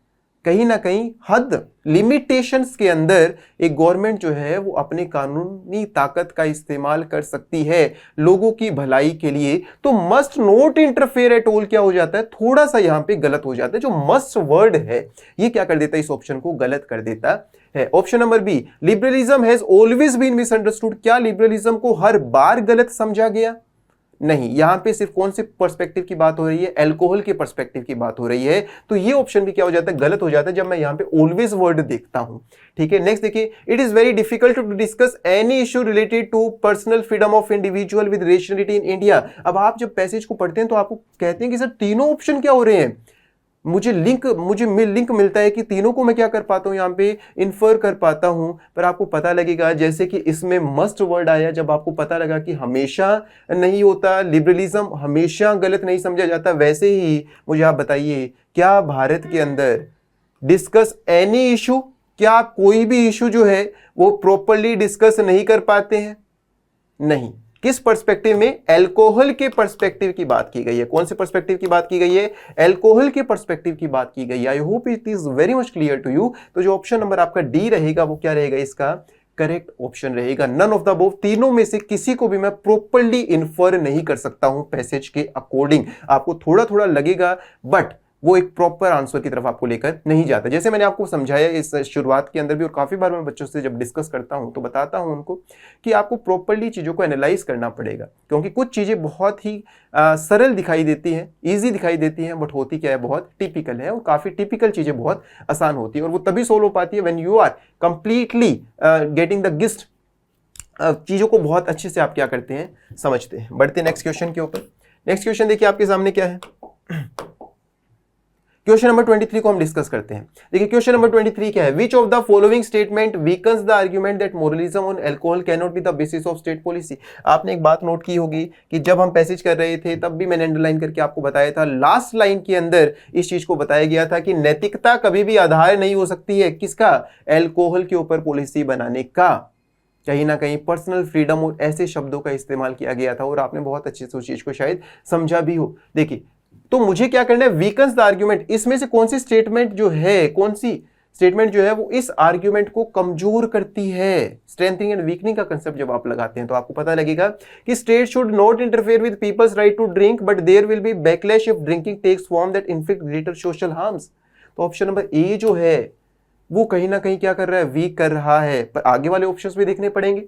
कहीं ना कहीं हद, लिमिटेशंस के अंदर एक गवर्नमेंट जो है वो अपने कानूनी ताकत का इस्तेमाल कर सकती है लोगों की भलाई के लिए। तो must not interfere at all क्या हो जाता है, थोड़ा सा यहां पे गलत हो जाता है। जो मस्ट वर्ड है ये क्या कर देता है, इस ऑप्शन को गलत कर देता है। Option number B, liberalism has always been misunderstood, क्या लिबरलिज्म को हर बार गलत समझा गया? नहीं, यहां पे सिर्फ कौन से पर्सपेक्टिव की बात हो रही है, अल्कोहल के पर्सपेक्टिव की बात हो रही है। तो ये ऑप्शन भी क्या हो जाता है, गलत हो जाता है, जब मैं यहां पे ऑलवेज वर्ड देखता हूं। ठीक है, नेक्स्ट देखिए, it is very difficult to discuss any issue related to personal freedom of individual with rationality in India. अब आप जब पैसेज को पढ़ते हैं तो आपको कहते हैं कि सर तीनों ऑप्शन क्या हो रहे हैं, मुझे लिंक मिलता है कि तीनों को मैं क्या कर पाता हूं, यहां पे इन्फर कर पाता हूं। पर आपको पता लगेगा, जैसे कि इसमें मस्ट वर्ड आया, जब आपको पता लगा कि हमेशा नहीं होता, लिबरलिज्म हमेशा गलत नहीं समझा जाता, वैसे ही मुझे आप बताइए, क्या भारत के अंदर डिस्कस एनी इशू, क्या कोई भी इशू जो है वो प्रॉपरली डिस्कस नहीं कर पाते हैं? नहीं। किस पर्सपेक्टिव में, अल्कोहल के पर्सपेक्टिव की बात की गई है। कौन से पर्सपेक्टिव की बात की गई है, अल्कोहल के पर्सपेक्टिव की बात की गई है। I hope it is very much clear to you. तो जो ऑप्शन नंबर आपका डी रहेगा वो क्या रहेगा, इसका करेक्ट ऑप्शन रहेगा। नन ऑफ द अबव, तीनों में से किसी को भी मैं प्रॉपरली इन्फर नहीं कर सकता हूं पैसेज के अकॉर्डिंग। आपको थोड़ा थोड़ा लगेगा, बट वो एक प्रॉपर आंसर की तरफ आपको लेकर नहीं जाता। जैसे मैंने आपको समझाया इस शुरुआत के अंदर भी, और काफी बार मैं बच्चों से जब डिस्कस करता हूं तो बताता हूं उनको कि आपको प्रॉपरली चीजों को एनालाइज करना पड़ेगा, क्योंकि कुछ चीजें बहुत ही सरल दिखाई देती हैं, इजी दिखाई देती हैं, बट होती क्या है, बहुत टिपिकल है। और काफी टिपिकल चीजें बहुत आसान होती है, और वो तभी सोल्व हो पाती है when you are completely getting the gist, चीजों को बहुत अच्छे से आप क्या करते हैं, समझते हैं। बढ़ते नेक्स्ट क्वेश्चन के ऊपर। नेक्स्ट क्वेश्चन देखिए आपके सामने क्या है, क्वेश्चन नंबर 23 को हम डिस्कस करते हैं। देखिए क्वेश्चन नंबर 23 क्या है, which of the following statement weakens the argument that moralism on alcohol can not be the basis of state policy. आपने एक बात नोट की होगी कि जब हम पैसेज कर रहे थे तब भी मैंने अंडरलाइन करके आपको बताया था, लास्ट लाइन के अंदर इस चीज को बताया गया था कि नैतिकता कभी भी आधार नहीं हो सकती है किसका, अल्कोहल के ऊपर पॉलिसी बनाने का। कहीं ना कहीं पर्सनल फ्रीडम और ऐसे शब्दों का इस्तेमाल किया गया था और आपने बहुत अच्छे से उस चीज को शायद समझा भी हो। देखिए, तो मुझे क्या करना है, वीकन्स द आर्ग्यूमेंट, इसमें से कौन सी स्टेटमेंट जो है, कौन सी स्टेटमेंट जो है वो इस आर्ग्यूमेंट को कमजोर करती है। स्ट्रेंथनिंग एंड वीकनिंग का कंसेप्ट जब आप लगाते हैं तो आपको पता लगेगा कि state should not interfere with people's right to drink but there will be backlash if drinking takes form that inflict greater social harms. तो ऑप्शन नंबर ए जो है वो कहीं ना कहीं क्या कर रहा है, वीक कर रहा है। पर आगे वाले ऑप्शंस भी देखने पड़ेंगे।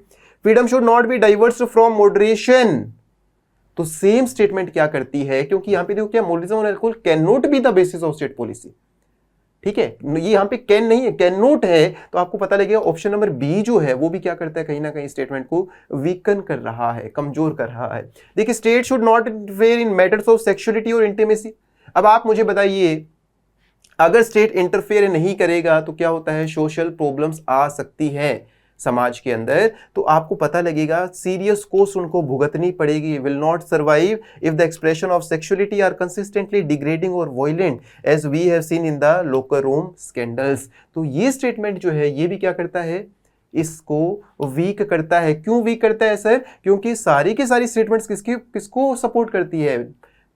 Freedom should not be diverse from moderation, तो सेम स्टेटमेंट क्या करती है, क्योंकि यहां पे देखो क्या, मॉडरेशन और alcohol can not be the basis of state policy. ठीक है, ये यहां पे कैन नहीं है, कैन नॉट है, तो आपको पता लगेगा ऑप्शन नंबर बी जो है वो भी क्या करता है, कहीं ना कहीं स्टेटमेंट को वीकन कर रहा है, कमजोर कर रहा है। देखिए, state should not interfere in matters of sexuality और इंटीमेसी। अब आप मुझे बताइए, अगर स्टेट इंटरफेयर नहीं करेगा तो क्या होता है, सोशल प्रॉब्लम्स आ सकती है समाज के अंदर, तो आपको पता लगेगा सीरियस कॉस्ट उनको भुगतनी पड़ेगी। Will not survive if the expression of sexuality are consistently degrading और violent as we have seen in the locker room scandals. तो ये स्टेटमेंट जो है ये भी क्या करता है, इसको वीक करता है। क्यों वीक करता है सर, क्योंकि सारी की सारी स्टेटमेंट्स किसको सपोर्ट करती है,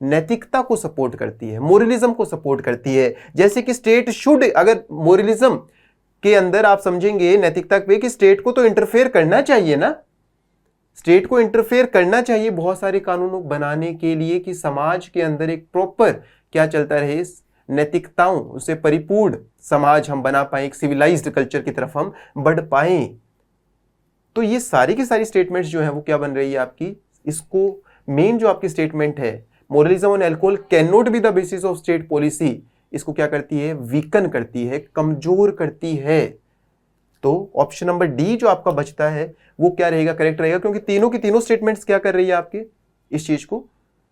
नैतिकता को सपोर्ट करती है, मोरलिज्म को सपोर्ट करती है। जैसे कि स्टेट शुड, अगर मोरलिज्म के अंदर आप समझेंगे नैतिकता पे कि स्टेट को तो इंटरफेयर करना चाहिए ना, स्टेट को इंटरफेयर करना चाहिए बहुत सारे कानूनों बनाने के लिए कि समाज के अंदर एक प्रॉपर क्या चलता रहे, नैतिकताओं से परिपूर्ण समाज हम बना पाए, एक सिविलाइज्ड कल्चर की तरफ हम बढ़ पाए। तो ये सारी की सारी स्टेटमेंट्स जो है वो क्या बन रही है आपकी, इसको मेन जो आपकी स्टेटमेंट है, moralism and alcohol can not be the basis of state policy, इसको क्या करती है, वीकन करती है, कमजोर करती है। तो ऑप्शन नंबर डी जो आपका बचता है वो क्या रहेगा, करेक्ट रहेगा, क्योंकि तीनों की तीनों स्टेटमेंट्स क्या कर रही है आपके, इस चीज को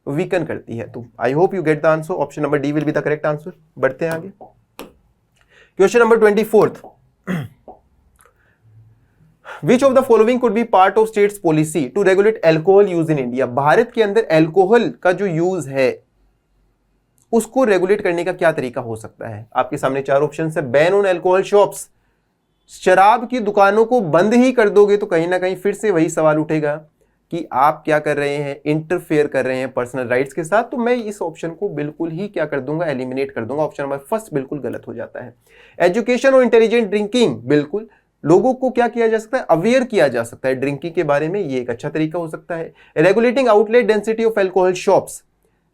वीकन करती है। तो I hope you get the answer, option number D will be the correct answer. बढ़ते हैं आगे, question number 24th, Which of the following could be part of state's policy to regulate alcohol use in India? Bharat के अंदर अल्कोहल का जो यूज है उसको रेगुलेट करने का क्या तरीका हो सकता है। आपके सामने चार ऑप्शन है। बैन ऑन अल्कोहल शॉप्स, शराब की दुकानों को बंद ही कर दोगे तो कहीं ना कहीं फिर से वही सवाल उठेगा कि आप क्या कर रहे हैं, इंटरफेयर कर रहे हैं पर्सनल राइट्स के साथ। तो मैं इस ऑप्शन को बिल्कुल ही क्या कर दूंगा, एलिमिनेट कर दूंगा। ऑप्शन नंबर फर्स्ट बिल्कुल गलत हो जाता है। एजुकेशन और इंटेलिजेंट ड्रिंकिंग, बिल्कुल लोगों को क्या किया जा सकता है, अवेयर किया जा सकता है ड्रिंकिंग के बारे में, ये एक अच्छा तरीका हो सकता है। Regulating outlet density of alcohol shops,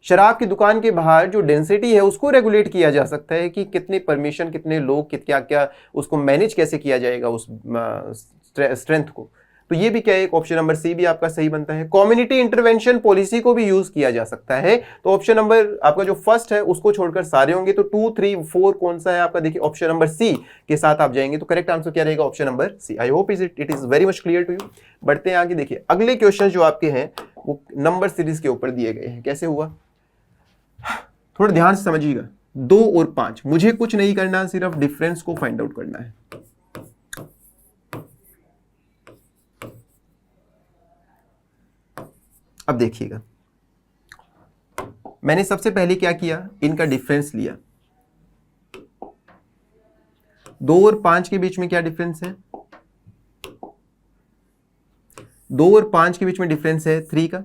शराब की दुकान के बाहर जो डेंसिटी है उसको रेगुलेट किया जा सकता है कि कितने परमिशन, कितने लोग, क्या क्या उसको मैनेज कैसे किया जाएगा उस स्ट्रेंथ को। तो ये भी क्या है, एक ऑप्शन नंबर सी भी आपका सही बनता है। कम्युनिटी इंटरवेंशन पॉलिसी को भी यूज किया जा सकता है। तो ऑप्शन नंबर आपका जो फर्स्ट है उसको छोड़कर सारे होंगे। तो 2, 3, 4 कौन सा है आपका, देखिए ऑप्शन नंबर सी के साथ आप जाएंगे तो करेक्ट आंसर क्या रहेगा, option number C. I hope it is very much clear to you. बढ़ते हैं आगे, देखिए अगले क्वेश्चन जो आपके हैं वो नंबर सीरीज के ऊपर दिए गए हैं। कैसे हुआ, थोड़ा ध्यान से समझिएगा। 2 और 5, मुझे कुछ नहीं करना, सिर्फ डिफरेंस को फाइंड आउट करना है। अब देखिएगा, मैंने सबसे पहले क्या किया, इनका डिफरेंस लिया। 2 और 5 के बीच में क्या डिफरेंस है, 2 और 5 के बीच में डिफरेंस है 3 का।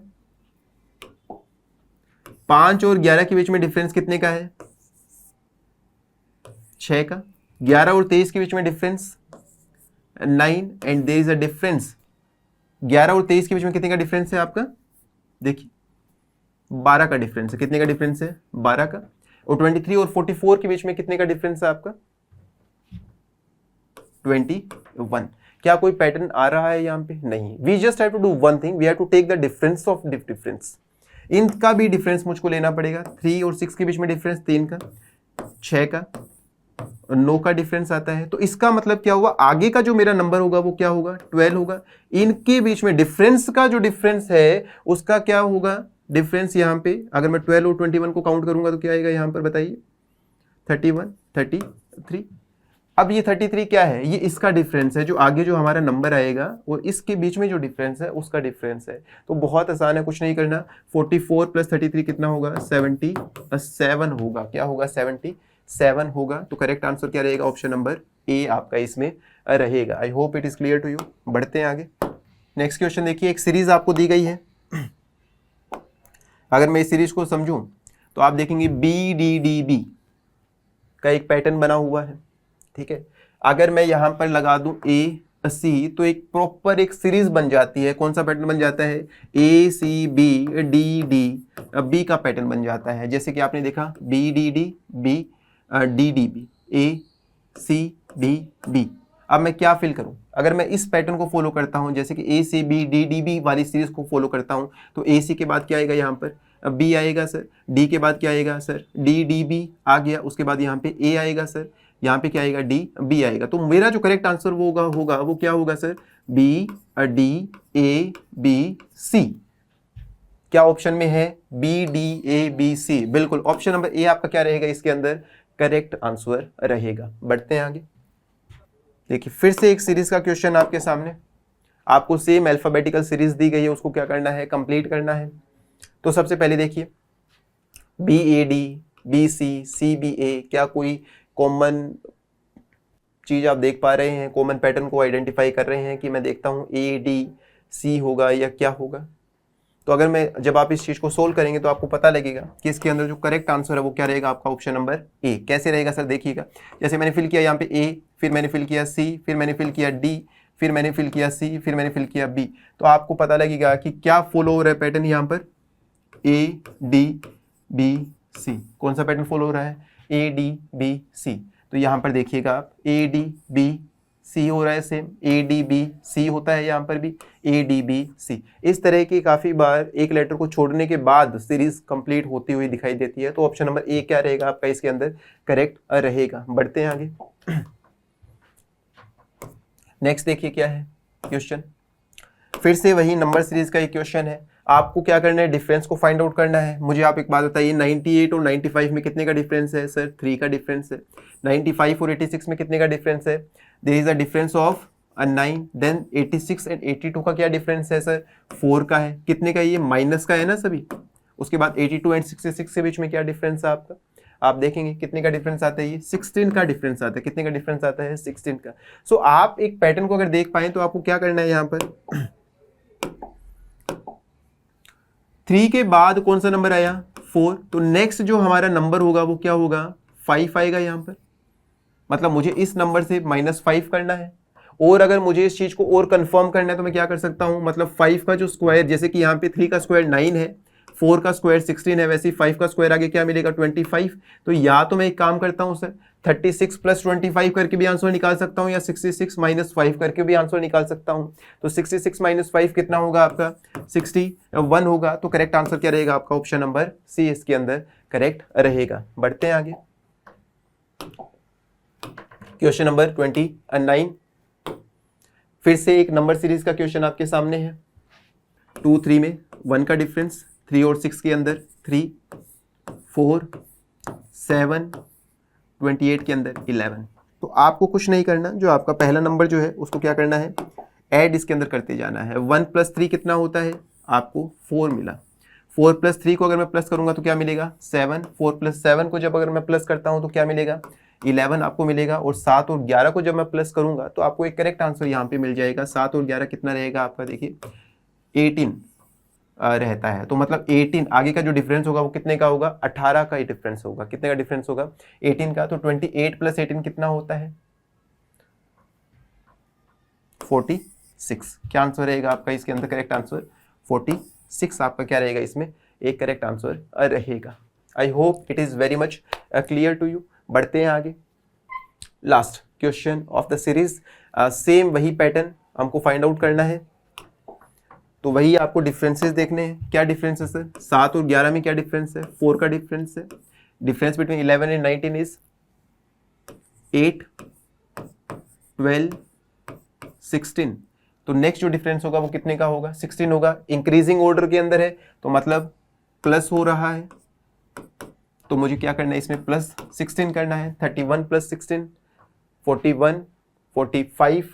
5 और 11 के बीच में डिफरेंस कितने का है, 6 का। 11 और 23 के बीच में difference 9 and there is a difference. 11 और 23 के बीच में कितने का डिफरेंस है आपका, देखिए 12 का डिफरेंस है। कितने का डिफरेंस है, 12 का। और 23 और 44 के बीच में कितने का डिफरेंस है आपका, 21। क्या कोई पैटर्न आ रहा है यहां पे, नहीं। We just have to do one thing, we have to take the difference of difference. इनका भी डिफरेंस मुझको लेना पड़ेगा। 3 और 6 के बीच में डिफरेंस 3 का, 6 का, 9 का डिफरेंस आता है। तो इसका मतलब क्या हुआ, आगे का जो मेरा नंबर होगा वो क्या होगा, 12 होगा। इनके बीच में डिफरेंस का जो डिफरेंस है उसका क्या होगा डिफरेंस, यहां पे अगर मैं 12 और 21 को काउंट करूंगा तो क्या आएगा यहां पर, बताइए 31, 33। अब ये 33 क्या है, ये इसका डिफरेंस है, जो आगे जो हमारा नंबर आएगा और इसके बीच में जो डिफरेंस है उसका डिफरेंस है। तो बहुत आसान है, कुछ नहीं करना। 44 + 33 कितना होगा, 77 होगा। क्या होगा, 77 होगा। तो करेक्ट आंसर क्या रहेगा, ऑप्शन नंबर ए आपका इसमें रहेगा। I hope it is clear to you. बढ़ते हैं आगे, नेक्स्ट क्वेश्चन देखिए, एक सीरीज आपको दी गई है। अगर मैं इस सीरीज को समझूं तो आप देखेंगे BDDB का एक पैटर्न बना हुआ है, ठीक है। अगर मैं यहां पर लगा दूं AC तो एक प्रॉपर एक सीरीज बन जाती है। कौन सा पैटर्न बन जाता है? ACBDD का पैटर्न बन जाता है। जैसे कि आपने देखा BDDB DDB ACBD। अब मैं क्या फिल करूं? अगर मैं इस पैटर्न को फॉलो करता हूं, जैसे कि ACBDDB वाली सीरीज को फॉलो करता हूं, तो AC के बाद क्या आएगा यहाँ पर? B आएगा सर। D के बाद क्या आएगा सर? DDB आ गया। उसके बाद यहाँ पे A आएगा सर। यहाँ पे क्या आएगा? B आएगा। तो मेरा जो करेक्ट आंसर वो क्या होगा सर? BDABC। क्या ऑप्शन में है? BDABC। बिल्कुल, ऑप्शन नंबर A आपका क्या रहेगा इसके अंदर? करेक्ट आंसर रहेगा। बढ़ते हैं आगे। देखिए फिर से एक सीरीज का क्वेश्चन आपके सामने। आपको सेम अल्फाबेटिकल सीरीज दी गई है, उसको क्या करना है? कंप्लीट करना है। तो सबसे पहले देखिए BAD BC CBA, क्या कोई कॉमन चीज आप देख पा रहे हैं? कॉमन पैटर्न को आइडेंटिफाई कर रहे हैं कि मैं देखता हूं ADC होगा या क्या होगा? तो अगर मैं जब आप इस चीज को सोल्व करेंगे तो आपको पता लगेगा कि इसके अंदर जो करेक्ट आंसर है वो क्या रहेगा आपका? Option number A। कैसे रहेगा सर? देखिएगा, जैसे मैंने फिल किया यहाँ पे A, फिर मैंने फिल किया C, फिर मैंने फिल किया D, फिर मैंने फिल किया C, फिर मैंने फिल किया B, तो आपको पता लगेगा कि क्या फॉलो हो रहा है पैटर्न यहाँ पर? ADBC। कौन सा पैटर्न फॉलो हो रहा है? ADBC। तो यहाँ पर देखिएगा आप ADBC हो रहा है, सेम ADBC होता है यहाँ पर भी ADBC। इस तरह की काफी बार एक लेटर को छोड़ने के बाद सीरीज कंप्लीट होती हुई दिखाई देती है। तो ऑप्शन नंबर A क्या रहेगा आपका इसके अंदर? करेक्ट रहेगा। बढ़ते हैं आगे। नेक्स्ट देखिए क्या है क्वेश्चन। फिर से वही नंबर सीरीज का एक क्वेश्चन है। आपको क्या करना है? डिफरेंस को फाइंड आउट करना है। मुझे आप एक बात बताइए, 98 और 95 में कितने का डिफरेंस है सर? 3 का डिफरेंस है। 95 और 86 में कितने का डिफरेंस है? There is a difference of 9। Then 86 and 82 का क्या डिफरेंस है सर? 4 का है। कितने का? ये माइनस का है ना सभी। उसके बाद 82 एंड 66 के बीच में क्या डिफरेंस है आपका? आप देखेंगे कितने का डिफरेंस आता है? ये 16 का डिफरेंस आता है। कितने का डिफरेंस आता है? 16 का। सो आप एक पैटर्न को अगर देख पाए तो आपको क्या करना है यहाँ पर? 3 के बाद कौन सा नंबर आया? 4। तो नेक्स्ट जो हमारा नंबर होगा वो क्या होगा? 5 आएगा यहाँ पर। मतलब मुझे इस नंबर से -5 करना है। और अगर मुझे इस चीज को और कंफर्म करना है तो मैं क्या कर सकता हूं? मतलब 5 का जो स्क्वायर, जैसे कि यहाँ पे 3 का स्क्वायर 9 है, 4 का स्क्वायर 16 है, वैसे ही 5 का स्क्वायर आगे क्या मिलेगा? 25। तो या तो मैं एक काम करता हूं सर, 36 + 25 करके भी आंसर निकाल सकता हूं, या 66 - 5 करके भी आंसर निकाल सकता हूं। तो 66 - 5 कितना होगा आपका? 61 होगा। तो करेक्ट आंसर क्या रहेगा आपका? ऑप्शन नंबर C इसके अंदर करेक्ट रहेगा। बढ़ते हैं आगे। Question number 29। फिर से एक नंबर सीरीज का क्वेश्चन आपके सामने है। 2 3 में 1 का डिफरेंस, 3 और 6 के अंदर 3, 4, 7, 28 के अंदर 11। तो आपको कुछ नहीं करना, जो आपका पहला नंबर जो है उसको क्या करना है? ऐड इसके अंदर करते जाना है। 1 + 3 कितना होता है? आपको 4 मिला। 4 + 3 को अगर मैं प्लस करूंगा तो क्या मिलेगा? 7। 4 + 7 को जब अगर मैं प्लस करता हूं तो क्या मिलेगा? 11 आपको मिलेगा। और 7 और 11 को जब मैं प्लस करूंगा तो आपको एक करेक्ट आंसर यहाँ पे मिल जाएगा। 7 और 11 कितना रहेगा आपका? देखिए 18 रहता है। तो मतलब 18 आगे का जो डिफरेंस होगा वो कितने का होगा? 18 का ही डिफरेंस होगा। कितने का डिफरेंस होगा? 18 का। तो 28 + 18 कितना होता है? 46। क्या आंसर रहेगा आपका इसके अंदर? करेक्ट आंसर 46 आपका क्या रहेगा इसमें? एक करेक्ट आंसर रहेगा। I hope it is very much clear to you. बढ़ते हैं आगे। Last question of the series. Same वही पैटर्न हमको फाइंड आउट करना है। तो वही आपको डिफरेंसेस देखने हैं। क्या डिफरेंसेस है? 7 और 11 में क्या डिफरेंस है? 4 का डिफरेंस है। Difference between 11 and 19 is 8, 12, 16। तो नेक्स्ट जो डिफरेंस होगा वो कितने का होगा? 16 होगा। इंक्रीजिंग ऑर्डर के अंदर है तो मतलब प्लस हो रहा है। तो मुझे क्या करना है इसमें? +16 करना है। 31 + 16 41, 45,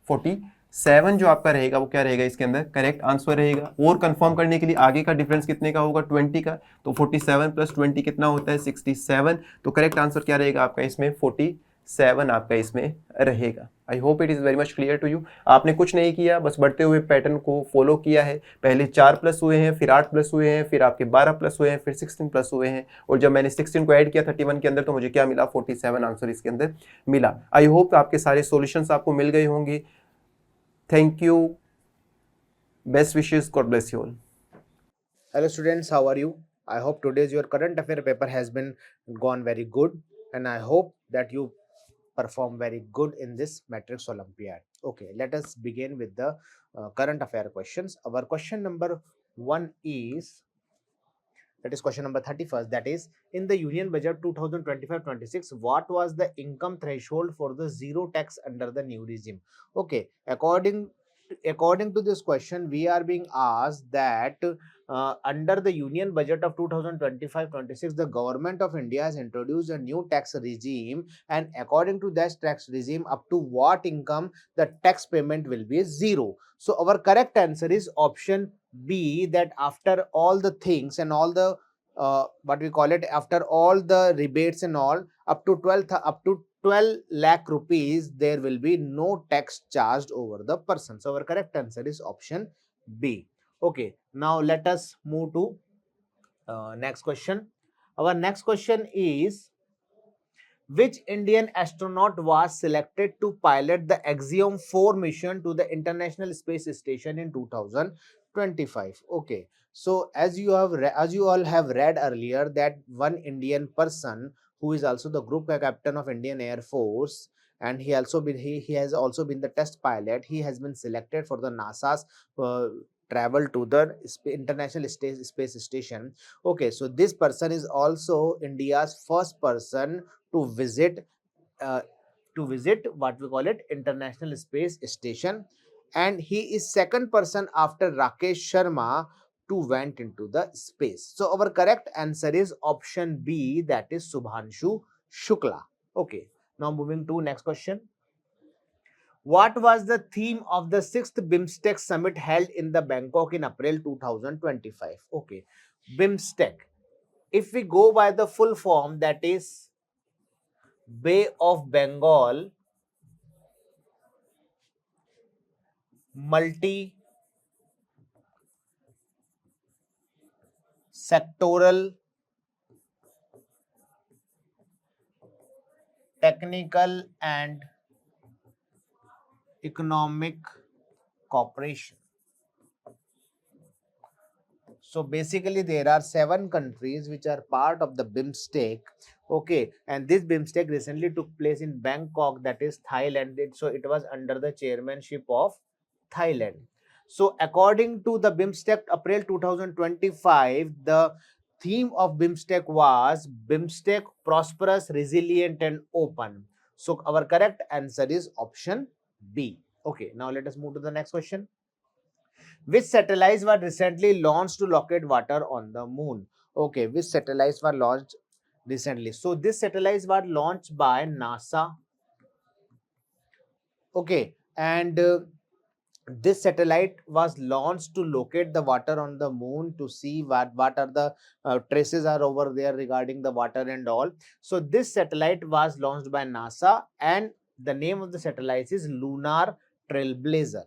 47 जो आपका रहेगा वो क्या रहेगा इसके अंदर? करेक्ट आंसर रहेगा। और कंफर्म करने के लिए आगे का डिफरेंस कितने का होगा? 20 का। तो 47 + 20 कितना होता है? 67। तो करेक्ट आंसर क्या रहेगा आपका इसमें? 47 7 आपका इसमें रहेगा। I hope it is very much clear to you. आपने कुछ नहीं किया, बस बढ़ते हुए पैटर्न को फॉलो किया है। पहले 4 प्लस हुए हैं, फिर 8 प्लस हुए हैं, फिर आपके 12 प्लस हुए हैं, फिर 16 प्लस हुए हैं, और जब मैंने 16 को ऐड किया 31 के अंदर तो मुझे क्या मिला, 47 आंसर इसके अंदर मिला। आई होप आपके सारे सॉल्यूशंस आपको मिल गए होंगे। Thank you, best wishes, God bless you all. Hello students, how are you? I hope today's your current affair paper has been gone very good, and I hope that you perform very good in this matrix olympiad. Okay, let us begin with the current affair questions. Our question number 1 is, that is question number 31st, that is, in the union budget 2025-26, what was the income threshold for the zero tax under the new regime? Okay, according to this question, we are being asked that under the union budget of 2025-26, the government of India has introduced a new tax regime, and according to that tax regime, up to what income the tax payment will be zero. So our correct answer is option B, that after all the things and all the what we call it, after all the rebates and all, up to 12 lakh rupees, there will be no tax charged over the person. So our correct answer is option B. Okay, now let us move to next question. Our next question is, which Indian astronaut was selected to pilot the Axiom 4 mission to the International Space Station in 2025? Okay, so as you all have read earlier, that one Indian person who is also the group captain of Indian Air Force, and he has also been the test pilot. He has been selected for the NASA's travel to the International Space Station. Okay, so this person is also India's first person to visit uh, what we call it, International Space Station, and he is second person after Rakesh Sharma to went into the space. So our correct answer is option B, that is Subhanshu Shukla. Okay, now moving to next question. What was the theme of the 6th BIMSTEC summit held in the Bangkok in April 2025? Okay, BIMSTEC, if we go by the full form, that is Bay of Bengal multi sectoral technical and economic cooperation. So basically there are 7 countries which are part of the BIMSTEC. Okay, and this BIMSTEC recently took place in Bangkok, that is Thailand. So it was under the chairmanship of Thailand. So according to the BIMSTEC April 2025, the theme of BIMSTEC was BIMSTEC prosperous, resilient and open. So our correct answer is option B. Okay, now let us move to the next question. Which satellites were recently launched to locate water on the moon? Okay, which satellites were launched recently? So these satellites were launched by NASA. Okay, and this satellite was launched to locate the water on the moon, to see what are the traces are over there regarding the water and all. So this satellite was launched by NASA, and the name of the satellite is Lunar Trailblazer.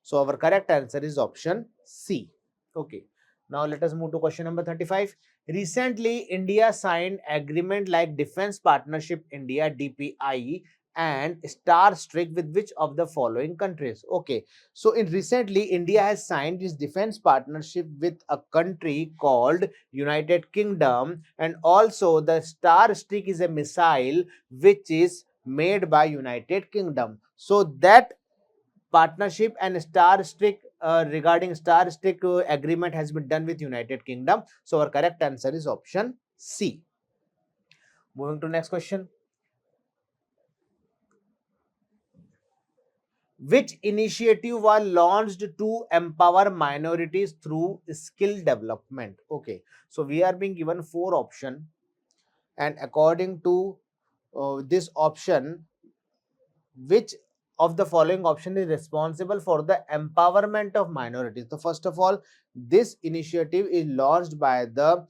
So our correct answer is option C. Okay. Now let us move to question number 35. Recently, India signed agreement like Defense Partnership India DPI and Star Streak with which of the following countries? Okay. So in recently, India has signed this defense partnership with a country called United Kingdom, and also the Star Streak is a missile which is made by United Kingdom. So that partnership and Star Streak, regarding Star Streak agreement has been done with United Kingdom. So our correct answer is option C. Moving to next question. Which initiative was launched to empower minorities through skill development? Okay, so we are being given 4 options, and according to this option, which of the following option is responsible for the empowerment of minorities? So first of all, this initiative is launched by the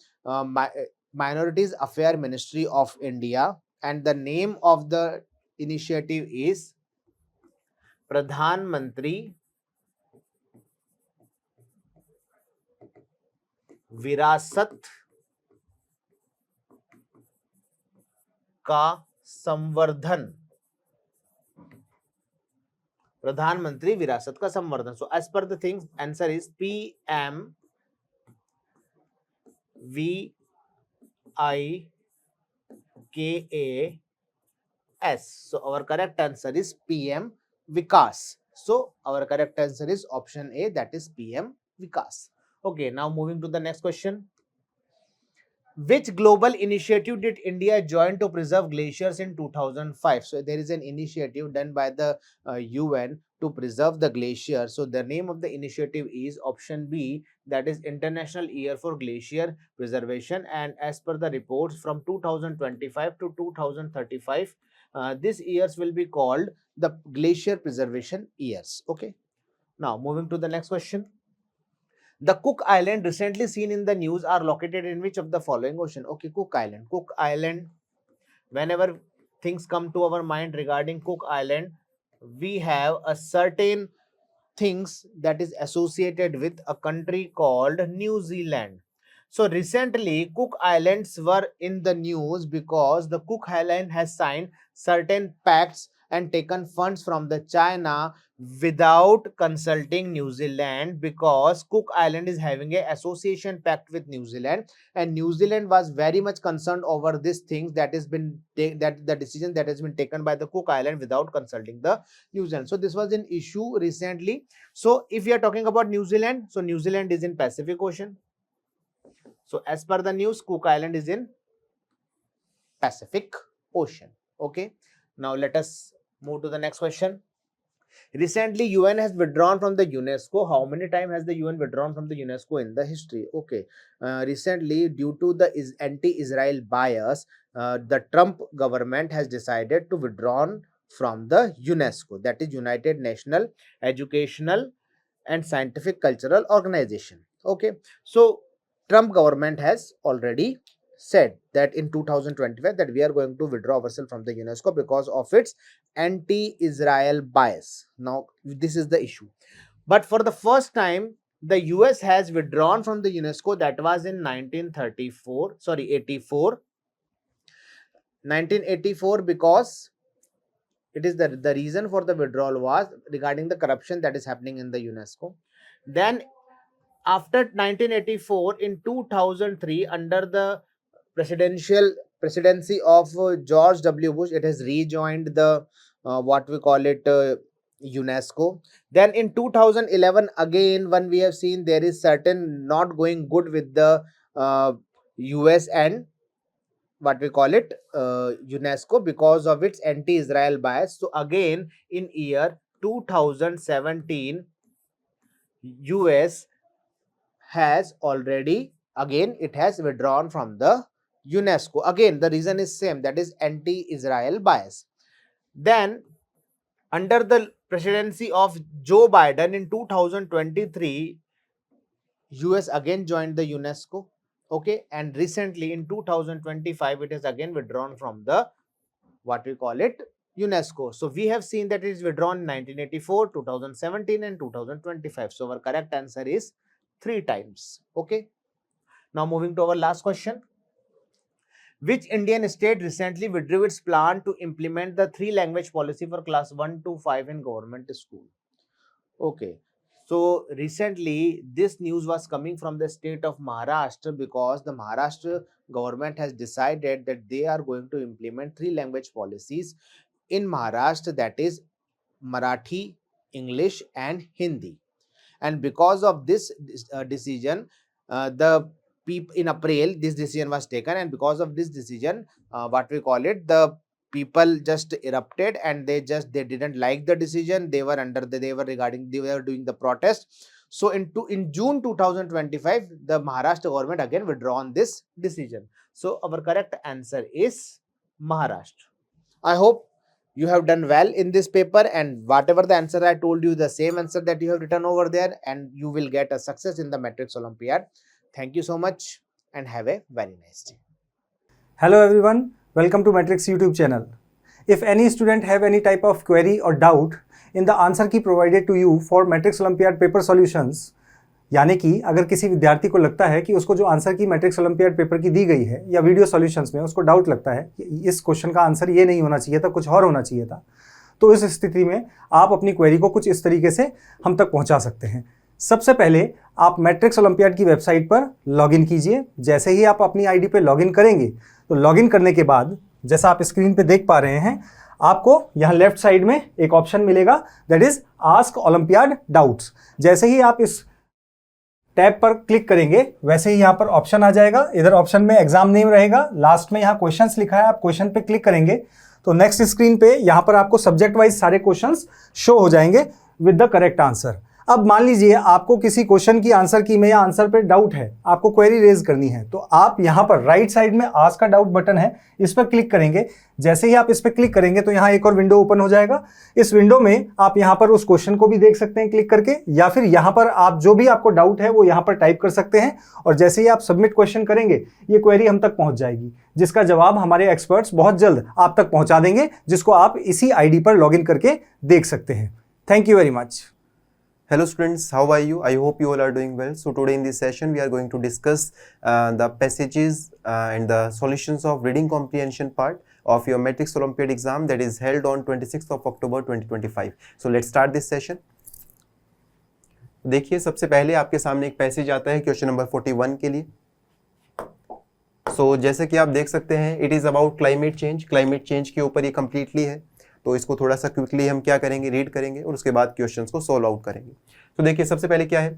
Minorities Affair Ministry of India, and the name of the initiative is Pradhan Mantri विरासत का संवर्धन. प्रधानमंत्री विरासत का संवर्धन. So as per the things, answer is PM VIKAS. So our correct answer is PM Vikas. So our correct answer is option A, that is PM Vikas. Okay, now moving to the next question. Which global initiative did India join to preserve glaciers in 2005? So there is an initiative done by the UN to preserve the glacier. So the name of the initiative is option B, that is International Year for Glacier Preservation. And as per the reports from 2025 to 2035, these years will be called the Glacier Preservation Years. Okay. Now moving to the next question. The Cook Island recently seen in the news are located in which of the following ocean? Okay, Cook Island. Cook Island, whenever things come to our mind regarding Cook Island, we have a certain things that is associated with a country called New Zealand. So recently, Cook Islands were in the news because the Cook Island has signed certain pacts and taken funds from the China without consulting New Zealand, because Cook Island is having a association pact with New Zealand, and New Zealand was very much concerned over this thing that has been that the decision that has been taken by the Cook Island without consulting the New Zealand. So this was an issue recently. So if we are talking about New Zealand, so New Zealand is in Pacific Ocean. So as per the news, Cook Island is in Pacific Ocean. Okay. Now let us move to the next question. Recently, UN has withdrawn from the UNESCO. How many times has the UN withdrawn from the UNESCO in the history? Okay. Recently, due to the anti-Israel bias, the Trump government has decided to withdraw from the UNESCO, that is United National Educational and Scientific Cultural Organization. Okay. So Trump government has already said that in 2025 that we are going to withdraw ourselves from the UNESCO because of its anti-Israel bias. Now this is the issue. But for the first time, the US has withdrawn from the UNESCO. That was in 1984, 1984, because it is the reason for the withdrawal was regarding the corruption that is happening in the UNESCO. Then after 1984, in 2003, under the presidency of George W. Bush, it has rejoined the what we call it UNESCO. Then in 2011, again, when we have seen there is certain not going good with the US and what we call it UNESCO because of its anti-Israel bias. So again, in year 2017, US has already, again, it has withdrawn from the UNESCO. Again, the reason is same, that is anti-Israel bias. Then under the presidency of Joe Biden in 2023, US again joined the UNESCO. Okay, and recently in 2025, it has again withdrawn from the what we call it UNESCO. So we have seen that it is withdrawn in 1984, 2017 and 2025. So our correct answer is 3 times. Okay. Now moving to our last question. Which Indian state recently withdrew its plan to implement the 3-language policy for class 1 to 5 in government school? Okay. So recently this news was coming from the state of Maharashtra, because the Maharashtra government has decided that they are going to implement 3-language policies in Maharashtra, that is Marathi, English and Hindi. And because of this decision, the people in April, this decision was taken, and because of this decision, what we call it, the people just erupted, and they didn't like the decision. They were doing the protest. So in June 2025, the Maharashtra government again withdrawn this decision. So our correct answer is Maharashtra. I hope you have done well in this paper, and whatever the answer I told you, the same answer that you have written over there, and you will get a success in the Matrix Olympiad. Thank you so much and have a very nice day. Hello everyone, welcome to Matrix YouTube channel. If any student have any type of query or doubt in the answer key provided to you for Matrix Olympiad paper solutions, यानी कि अगर किसी विद्यार्थी को लगता है कि उसको जो आंसर की मैट्रिक्स ओलंपियाड पेपर की दी गई है या वीडियो सॉल्यूशंस में उसको डाउट लगता है कि इस क्वेश्चन का आंसर ये नहीं होना चाहिए था, कुछ और होना चाहिए था, तो इस स्थिति में आप अपनी क्वेरी को कुछ इस तरीके से हम तक पहुंचा सकते हैं। सबसे पहले आप मैट्रिक्स ओलंपियाड की वेबसाइट पर लॉगिन कीजिए। जैसे ही आप अपनी आईडी पे लॉगिन करेंगे तो लॉगिन करने के बाद जैसा आप स्क्रीन पे देख पा रहे हैं, आपको यहाँ लेफ्ट साइड में एक ऑप्शन मिलेगा, that is ask olympiad doubts. जैसे ही आप इस टैब पर क्लिक करेंगे वैसे ही यहाँ पर ऑप्शन आ जाएगा। इधर ऑप्शन में एग्जाम नेम रहेगा, लास्ट में यहाँ क्वेश्चंस लिखा है, आप क्वेश्चन पे क्लिक करेंगे तो नेक्स्ट स्क्रीन पे यहाँ पर आपको सब्जेक्ट वाइज सारे क्वेश्चंस शो हो जाएंगे विद द करेक्ट आंसर। अब मान लीजिए आपको किसी क्वेश्चन की आंसर की में या आंसर पे डाउट है, आपको क्वेरी रेज करनी है, तो आप यहाँ पर राइट साइड में आस्क का डाउट बटन है, इस पर क्लिक करेंगे। जैसे ही आप इस पर क्लिक करेंगे तो यहाँ एक और विंडो ओपन हो जाएगा। इस विंडो में आप यहाँ पर उस क्वेश्चन को भी देख सकते हैं क्लिक करके, या फिर यहाँ पर आप जो भी आपको डाउट है वो यहाँ पर टाइप कर सकते हैं और जैसे ही आप सबमिट क्वेश्चन करेंगे ये क्वेरी हम तक पहुंच जाएगी, जिसका जवाब हमारे एक्सपर्ट्स बहुत जल्द आप तक पहुंचा देंगे, जिसको आप इसी आईडी पर लॉगिन करके देख सकते हैं। Thank you very much. Hello students, how are you? I hope you all are doing well. So today in this session we are going to discuss the passages and the solutions of reading comprehension part of your Matrix Olympiad exam that is held on 26th of October 2025. So let's start this session. देखिए सबसे पहले आपके सामने एक पैसेज आता है क्वेश्चन नंबर 41 के लिए। जैसे कि आप देख सकते हैं it is about climate change. Climate change के ऊपर ये कम्प्लीटली है, तो इसको थोड़ा सा क्विकली हम क्या करेंगे, रीड करेंगे और उसके बाद क्वेश्चंस को सॉल्व आउट करेंगे। तो देखिए सबसे पहले क्या है,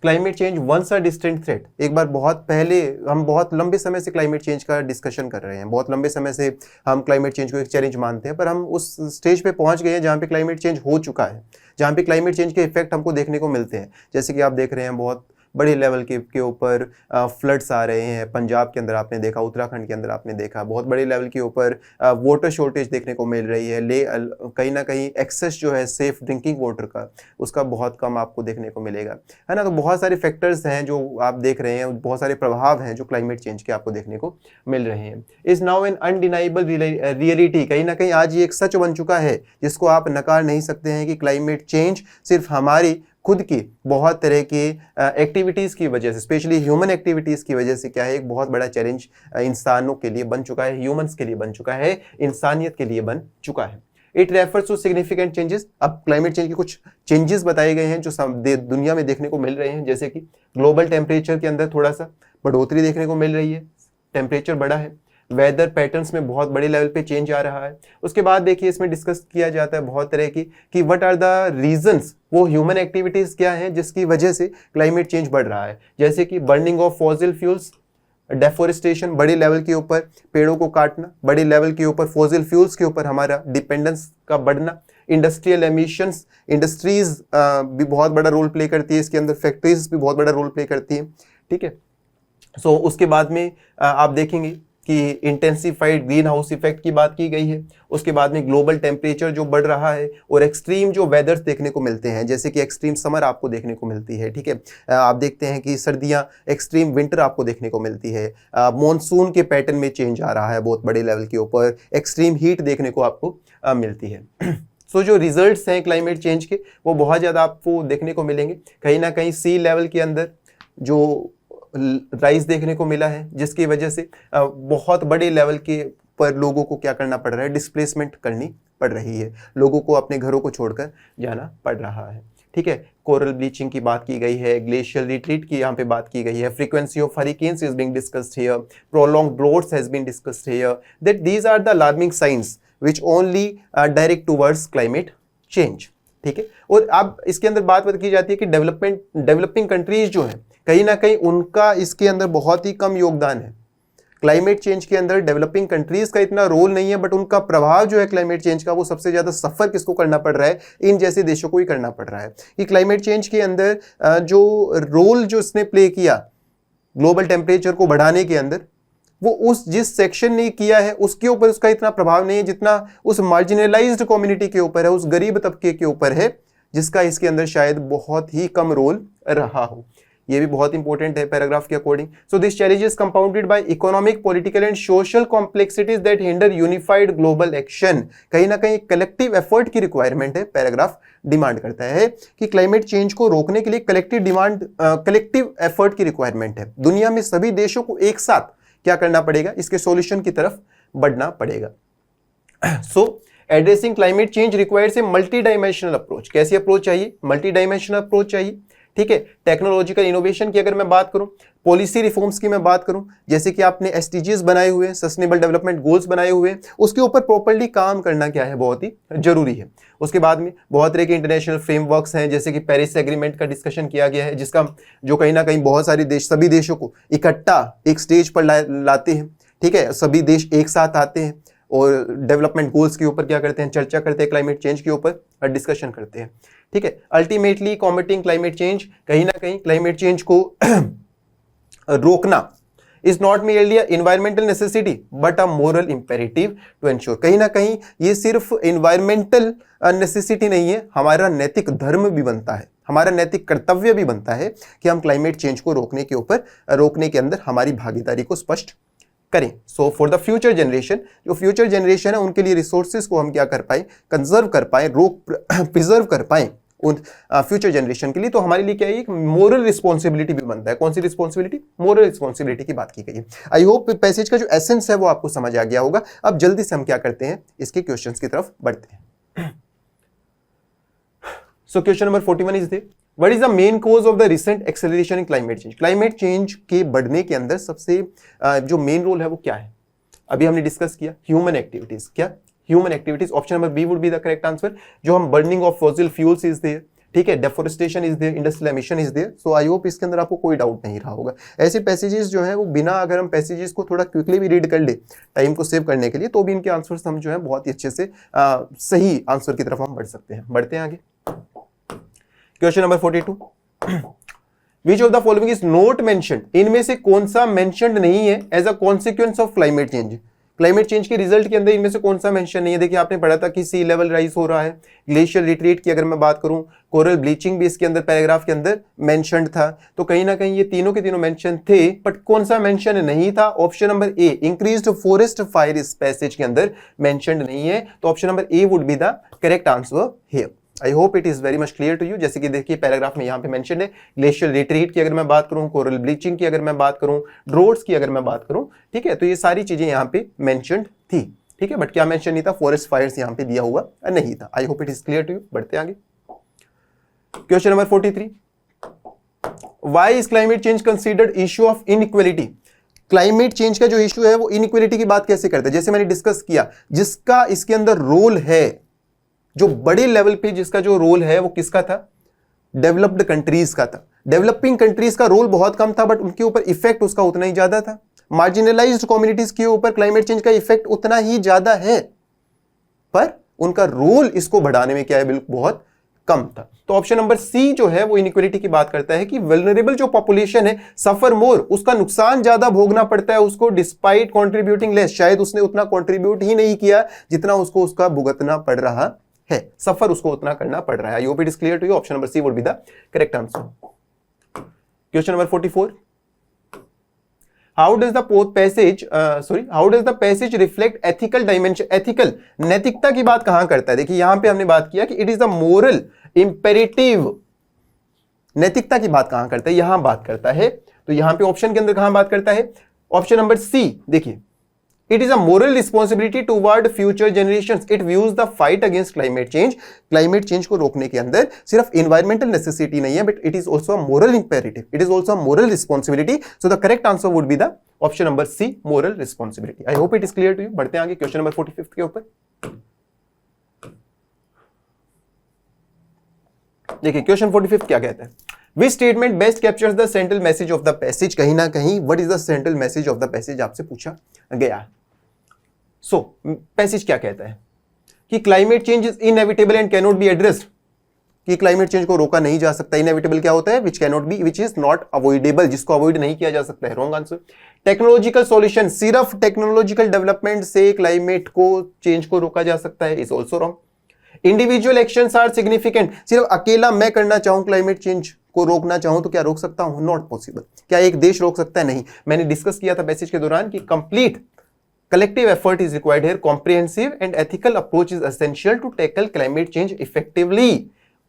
climate change once a distant threat. एक बार बहुत पहले हम बहुत लंबे समय से क्लाइमेट चेंज का डिस्कशन कर रहे हैं, बहुत लंबे समय से हम क्लाइमेट चेंज को एक चैलेंज मानते हैं, पर हम उस स्टेज पे पहुंच गए हैं जहाँ पे क्लाइमेट चेंज हो चुका है, जहाँ पे क्लाइमेट चेंज के इफेक्ट हमको देखने को मिलते हैं। जैसे कि आप देख रहे हैं बहुत बड़े लेवल के ऊपर फ्लड्स आ रहे हैं, पंजाब के अंदर आपने देखा, उत्तराखंड के अंदर आपने देखा, बहुत बड़े लेवल के ऊपर वाटर शॉर्टेज देखने को मिल रही है। कहीं ना कहीं एक्सेस जो है सेफ ड्रिंकिंग वाटर का, उसका बहुत कम आपको देखने को मिलेगा, है ना। तो बहुत सारे फैक्टर्स हैं जो आप देख रहे हैं, बहुत सारे प्रभाव हैं जो क्लाइमेट चेंज के आपको देखने को मिल रहे हैं। Is now an undeniable reality. कहीं ना कहीं आज ये एक सच बन चुका है जिसको आप नकार नहीं सकते हैं कि क्लाइमेट चेंज सिर्फ हमारी खुद की बहुत तरह की एक्टिविटीज़ की वजह से, स्पेशली ह्यूमन एक्टिविटीज़ की वजह से क्या है, एक बहुत बड़ा चैलेंज इंसानों के लिए बन चुका है, ह्यूमंस के लिए बन चुका है, इंसानियत के लिए बन चुका है। It refers to significant changes. अब क्लाइमेट चेंज के कुछ चेंजेस बताए गए हैं जो दुनिया में देखने को मिल रहे हैं, जैसे कि ग्लोबल टेम्परेचर के अंदर थोड़ा सा बढ़ोतरी देखने को मिल रही है, टेम्परेचर बढ़ा है, वेदर पैटर्न्स में बहुत बड़े लेवल पे चेंज आ रहा है। उसके बाद देखिए इसमें डिस्कस किया जाता है बहुत तरह की कि व्हाट आर द रीजंस, वो ह्यूमन एक्टिविटीज़ क्या हैं जिसकी वजह से क्लाइमेट चेंज बढ़ रहा है, जैसे कि बर्निंग ऑफ फॉसिल फ्यूल्स, डेफोरेस्टेशन, बड़े लेवल के ऊपर पेड़ों को काटना, बड़े लेवल के ऊपर फॉसिल फ्यूल्स के ऊपर हमारा डिपेंडेंस का बढ़ना, इंडस्ट्रियल एमिशंस, इंडस्ट्रीज भी बहुत बड़ा रोल प्ले करती है इसके अंदर, फैक्ट्रीज भी बहुत बड़ा रोल प्ले करती है, ठीक है। उसके बाद में आप देखेंगे कि इंटेंसिफाइड ग्रीन हाउस इफेक्ट की बात की गई है। उसके बाद में ग्लोबल टेम्परेचर जो बढ़ रहा है और एक्सट्रीम जो वेदर्स देखने को मिलते हैं, जैसे कि एक्सट्रीम समर आपको देखने को मिलती है, ठीक है। आप देखते हैं कि सर्दियां, एक्सट्रीम विंटर आपको देखने को मिलती है, मॉनसून के पैटर्न में चेंज आ रहा है बहुत बड़े लेवल के ऊपर, एक्सट्रीम हीट देखने को आपको मिलती है। जो रिजल्ट्स हैं क्लाइमेट चेंज के वो बहुत ज़्यादा आपको देखने को मिलेंगे। कहीं ना कहीं सी लेवल के अंदर जो राइज देखने को मिला है, जिसकी वजह से बहुत बड़े लेवल के पर लोगों को क्या करना पड़ रहा है, डिस्प्लेसमेंट करनी पड़ रही है, लोगों को अपने घरों को छोड़कर जाना पड़ रहा है, ठीक है। कोरल ब्लीचिंग की बात की गई है, ग्लेशियल रिट्रीट की यहाँ पे बात की गई है, frequency of hurricanes is being discussed here, prolonged droughts has been discussed here, that these are the alarming science which only direct towards climate change, ठीक है। और अब इसके अंदर बात की जाती है कि डेवलपिंग कंट्रीज जो हैं कहीं ना कहीं उनका इसके अंदर बहुत ही कम योगदान है। क्लाइमेट चेंज के अंदर डेवलपिंग कंट्रीज का इतना रोल नहीं है, बट उनका प्रभाव जो है क्लाइमेट चेंज का वो सबसे ज़्यादा सफ़र किसको करना पड़ रहा है, इन जैसे देशों को ही करना पड़ रहा है। कि क्लाइमेट चेंज के अंदर जो रोल जो इसने प्ले किया ग्लोबल टेम्परेचर को बढ़ाने के अंदर, वो उस जिस सेक्शन ने किया है उसके ऊपर उसका इतना प्रभाव नहीं है जितना उस मार्जिनलाइज्ड कम्युनिटी के ऊपर है, उस गरीब तबके के ऊपर है, जिसका इसके अंदर शायद बहुत ही कम रोल रहा हो। ये भी बहुत इंपॉर्टेंट है पैराग्राफ के according. So this challenge is compounded by economic, political and social complexities that hinder unified global action. कहीं ना कहीं कलेक्टिव एफर्ट की रिक्वायरमेंट है। पैराग्राफ डिमांड करता है कि क्लाइमेट चेंज को रोकने के लिए कलेक्टिव एफर्ट की रिक्वायरमेंट है। दुनिया में सभी देशों को एक साथ क्या करना पड़ेगा, इसके सॉल्यूशन की तरफ बढ़ना पड़ेगा। So addressing climate change requires a multi dimensional approach. कैसी अप्रोच चाहिए? मल्टी डायमेंशनल अप्रोच चाहिए। ठीक है, टेक्नोलॉजिकल इनोवेशन की अगर मैं बात करूं, पॉलिसी रिफॉर्म्स की मैं बात करूं, जैसे कि आपने एसडीजीज बनाए हुए हैं, सस्टेनेबल डेवलपमेंट गोल्स बनाए हुए हैं, उसके ऊपर प्रॉपर्ली काम करना क्या है, बहुत ही जरूरी है। उसके बाद में बहुत तरह के इंटरनेशनल फ्रेमवर्क्स हैं, जैसे कि पेरिस एग्रीमेंट का डिस्कशन किया गया है, जिसका जो कहीं ना कहीं बहुत सारे देश, सभी देशों को इकट्ठा एक स्टेज पर लाते हैं। ठीक है, सभी देश एक साथ आते हैं और डेवलपमेंट गोल्स के ऊपर क्या करते हैं, चर्चा करते हैं, क्लाइमेट चेंज के ऊपर डिस्कशन करते हैं। ठीक है, अल्टीमेटली कॉम्बैटिंग क्लाइमेट चेंज, कहीं ना कहीं क्लाइमेट चेंज को रोकना is not merely environmental necessity but a moral imperative to ensure. कहीं ना कहीं ये सिर्फ एनवायरमेंटल नेसेसिटी नहीं है, हमारा नैतिक धर्म भी बनता है, हमारा नैतिक कर्तव्य भी बनता है कि हम क्लाइमेट चेंज को रोकने के अंदर हमारी भागीदारी को स्पष्ट करें। So for the future generation, जो फ्यूचर जनरेशन है उनके लिए रिसोर्सेज को हम क्या कर पाए, कंजर्व कर पाए, प्रिजर्व कर पाए उन फ्यूचर जनरेशन के लिए। तो हमारे लिए क्या है, एक मोरल रिस्पॉन्सिबिलिटी भी बनता है। कौन सी रिस्पॉन्सिबिलिटी? मोरल रिस्पॉन्सिबिलिटी की बात की गई है। आई होप पैसेज का जो एसेंस है वो आपको समझ आ गया होगा। अब जल्दी से हम क्या करते हैं, इसके क्वेश्चंस की तरफ बढ़ते हैं। So question number 41 is there, what is the main cause of the recent acceleration in climate change. Climate change के बढ़ने के अंदर सबसे जो मेन रोल है वो क्या है? अभी हमने डिस्कस किया ह्यूमन एक्टिविटीज। क्या? Human activities. Option number B would be the correct answer. जो हम burning of fossil fuels is there, ठीक है, deforestation is there, industrial emission is there. So I hope इसके अंदर आपको कोई डाउट नहीं रहा होगा। ऐसे पैसेजेस जो है वो बिना, अगर हम पैसेजेस को थोड़ा क्विकली भी रीड कर ले टाइम को सेव करने के लिए, तो भी इनके आंसर्स हम जो है बहुत ही अच्छे से सही आंसर की तरफ हम बढ़ सकते हैं। बढ़ते हैं आगे। Question number 42, which of the following is not mentioned. इनमें से कौन सा मेंशन्ड नहीं है as a consequence of climate change. Climate change के रिजल्ट के अंदर इनमें से कौन सा मेंशन नहीं है? देखिए आपने पढ़ा था कि सी लेवल राइज हो रहा है, ग्लेशियर रिट्रीट की अगर मैं बात करूं, कोरल ब्लीचिंग भी इसके अंदर पैराग्राफ के अंदर मेंशन्ड था। तो कहीं ना कहीं ये तीनों के तीनों मेंशन थे, बट कौन सा मेंशन नहीं था? Option number A, increased forest fire इस पैसेज के अंदर मेंशन्ड नहीं है। तो option number A would be the correct answer here. I hope it is very much clear to you. जैसे कि देखिए पैराग्राफ में यहाँ पे मेंशन है, ग्लेशियल रिट्रीट की अगर मैं बात करूं, कोरल ब्लीचिंग की अगर मैं बात करूं, ड्रोट्स की अगर मैं बात करूं, ठीक है, तो ये सारी चीजें यहाँ पे मेंशन्ड थी। ठीक है, बट क्या मेंशन नहीं था? फॉरेस्ट फायर्स यहाँ पे दिया हुआ नहीं था। I hope it is clear to you. बढ़ते आगे। Question number 43, why is climate change considered issue of inequality. Climate change का जो इश्यू है वो इनइक्वालिटी की बात कैसे करता है? जैसे मैंने डिस्कस किया, जिसका इसके अंदर रोल है, जो बड़े लेवल पे जिसका जो रोल है वो किसका था? डेवलप्ड कंट्रीज का था। डेवलपिंग कंट्रीज का रोल बहुत कम था, बट उनके ऊपर इफेक्ट उसका उतना ही ज्यादा था। मार्जिनलाइज्ड कम्युनिटीज के ऊपर क्लाइमेट चेंज का इफेक्ट उतना ही ज्यादा है, पर उनका रोल इसको बढ़ाने में क्या है, बिल्कुल बहुत कम था। तो ऑप्शन नंबर सी जो है वो इनइक्वालिटी की बात करता है कि वल्नरेबल जो पॉपुलेशन है सफर मोर, उसका नुकसान ज्यादा भोगना पड़ता है उसको, डिस्पाइट कंट्रीब्यूटिंग लेस। शायद उसने उतना कंट्रीब्यूट ही नहीं किया जितना उसको उसका भुगतना पड़ रहा है, सफर उसको उतना करना पड़ रहा है। I hope it is clear to you. Option number C would be the correct answer. Question number 44, how does the passage reflect ethical dimension. Ethical, नैतिकता की बात कहां करता है? देखिए यहां पे हमने बात किया कि it is the moral imperative. नैतिकता की बात कहां करता है? यहां बात करता है। तो यहां पे ऑप्शन के अंदर कहां बात करता है? ऑप्शन नंबर सी देखिए, it is a moral responsibility toward future generations. It views the fight against climate change. Climate change को रोकने के अंदर सिर्फ एनवायरमेंटल नेसेसिटी नहीं है, but it is also a moral imperative, it is also a moral responsibility. So the correct answer would be the option number C, moral responsibility. I hope it is clear to you. बढ़ते हैं आगे क्वेश्चन नंबर 45 के ऊपर। देखिए क्वेश्चन 45 क्या कहता है? Which statement best captures the central message of the passage? कहीं ना कहीं what is the central message of the passage आपसे पूछा गया। सो पैसेज क्या कहता है कि climate change is inevitable and cannot be addressed, कि क्लाइमेट चेंज को रोका नहीं जा सकता। इनएविटेबल क्या होता है? Which cannot be, which is not avoidable, जिसको अवॉइड नहीं किया जा सकता है। Wrong answer. टेक्नोलॉजिकल सॉल्यूशन, सिर्फ टेक्नोलॉजिकल डेवलपमेंट से क्लाइमेट को चेंज को रोका जा सकता है, is also wrong. Individual actions are significant, सिर्फ अकेला मैं करना चाहूं क्लाइमेट चेंज को रोकना चाहूं तो क्या रोक सकता हूं? Not possible. क्या एक देश रोक सकता है? नहीं। मैंने डिस्कस किया था पैसेज के दौरान कि complete collective effort is required here. Comprehensive and ethical approach is essential to tackle climate change effectively.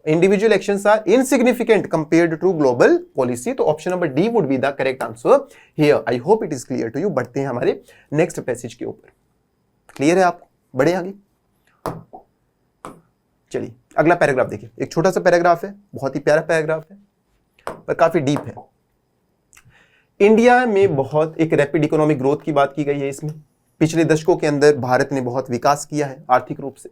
Individual actions are insignificant compared to global policy. तो option number D would be the correct answer here. I hope it is clear to you. बढ़ते हैं हमारे next passage के ऊपर। क्लियर है आपको? बढ़े आगे। चलिए अगला पैराग्राफ देखिए। एक छोटा सा पैराग्राफ है, बहुत ही प्यारा पैराग्राफ है, पर काफी डीप है। इंडिया में बहुत एक रैपिड इकोनॉमिक ग्रोथ की बात की गई है इसमें। पिछले दशकों के अंदर भारत ने बहुत विकास किया है आर्थिक रूप से,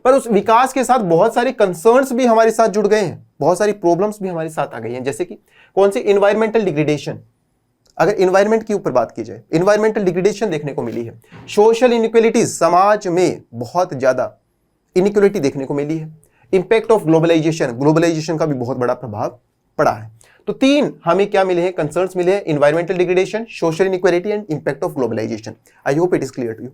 पर उस विकास के साथ बहुत सारे कंसर्न्स भी हमारे साथ जुड़ गए हैं, बहुत सारी प्रॉब्लम्स भी हमारे साथ आ गई हैं। जैसे कि कौन सी? Environmental degradation. अगर इन्वायरमेंट के ऊपर बात की जाए, इन्वायरमेंटल डिग्रेडेशन देखने को मिली है। सोशल इनइक्वालिटीज, समाज में बहुत ज्यादा इनइक्वालिटी देखने को मिली है। इंपैक्ट ऑफ ग्लोबलाइजेशन, ग्लोबलाइजेशन का भी बहुत बड़ा प्रभाव पड़ा है। तो तीन हमें क्या मिले हैं? कंसर्न्स मिले हैं, environmental degradation, social inequality and impact of globalization. I hope it is clear to you.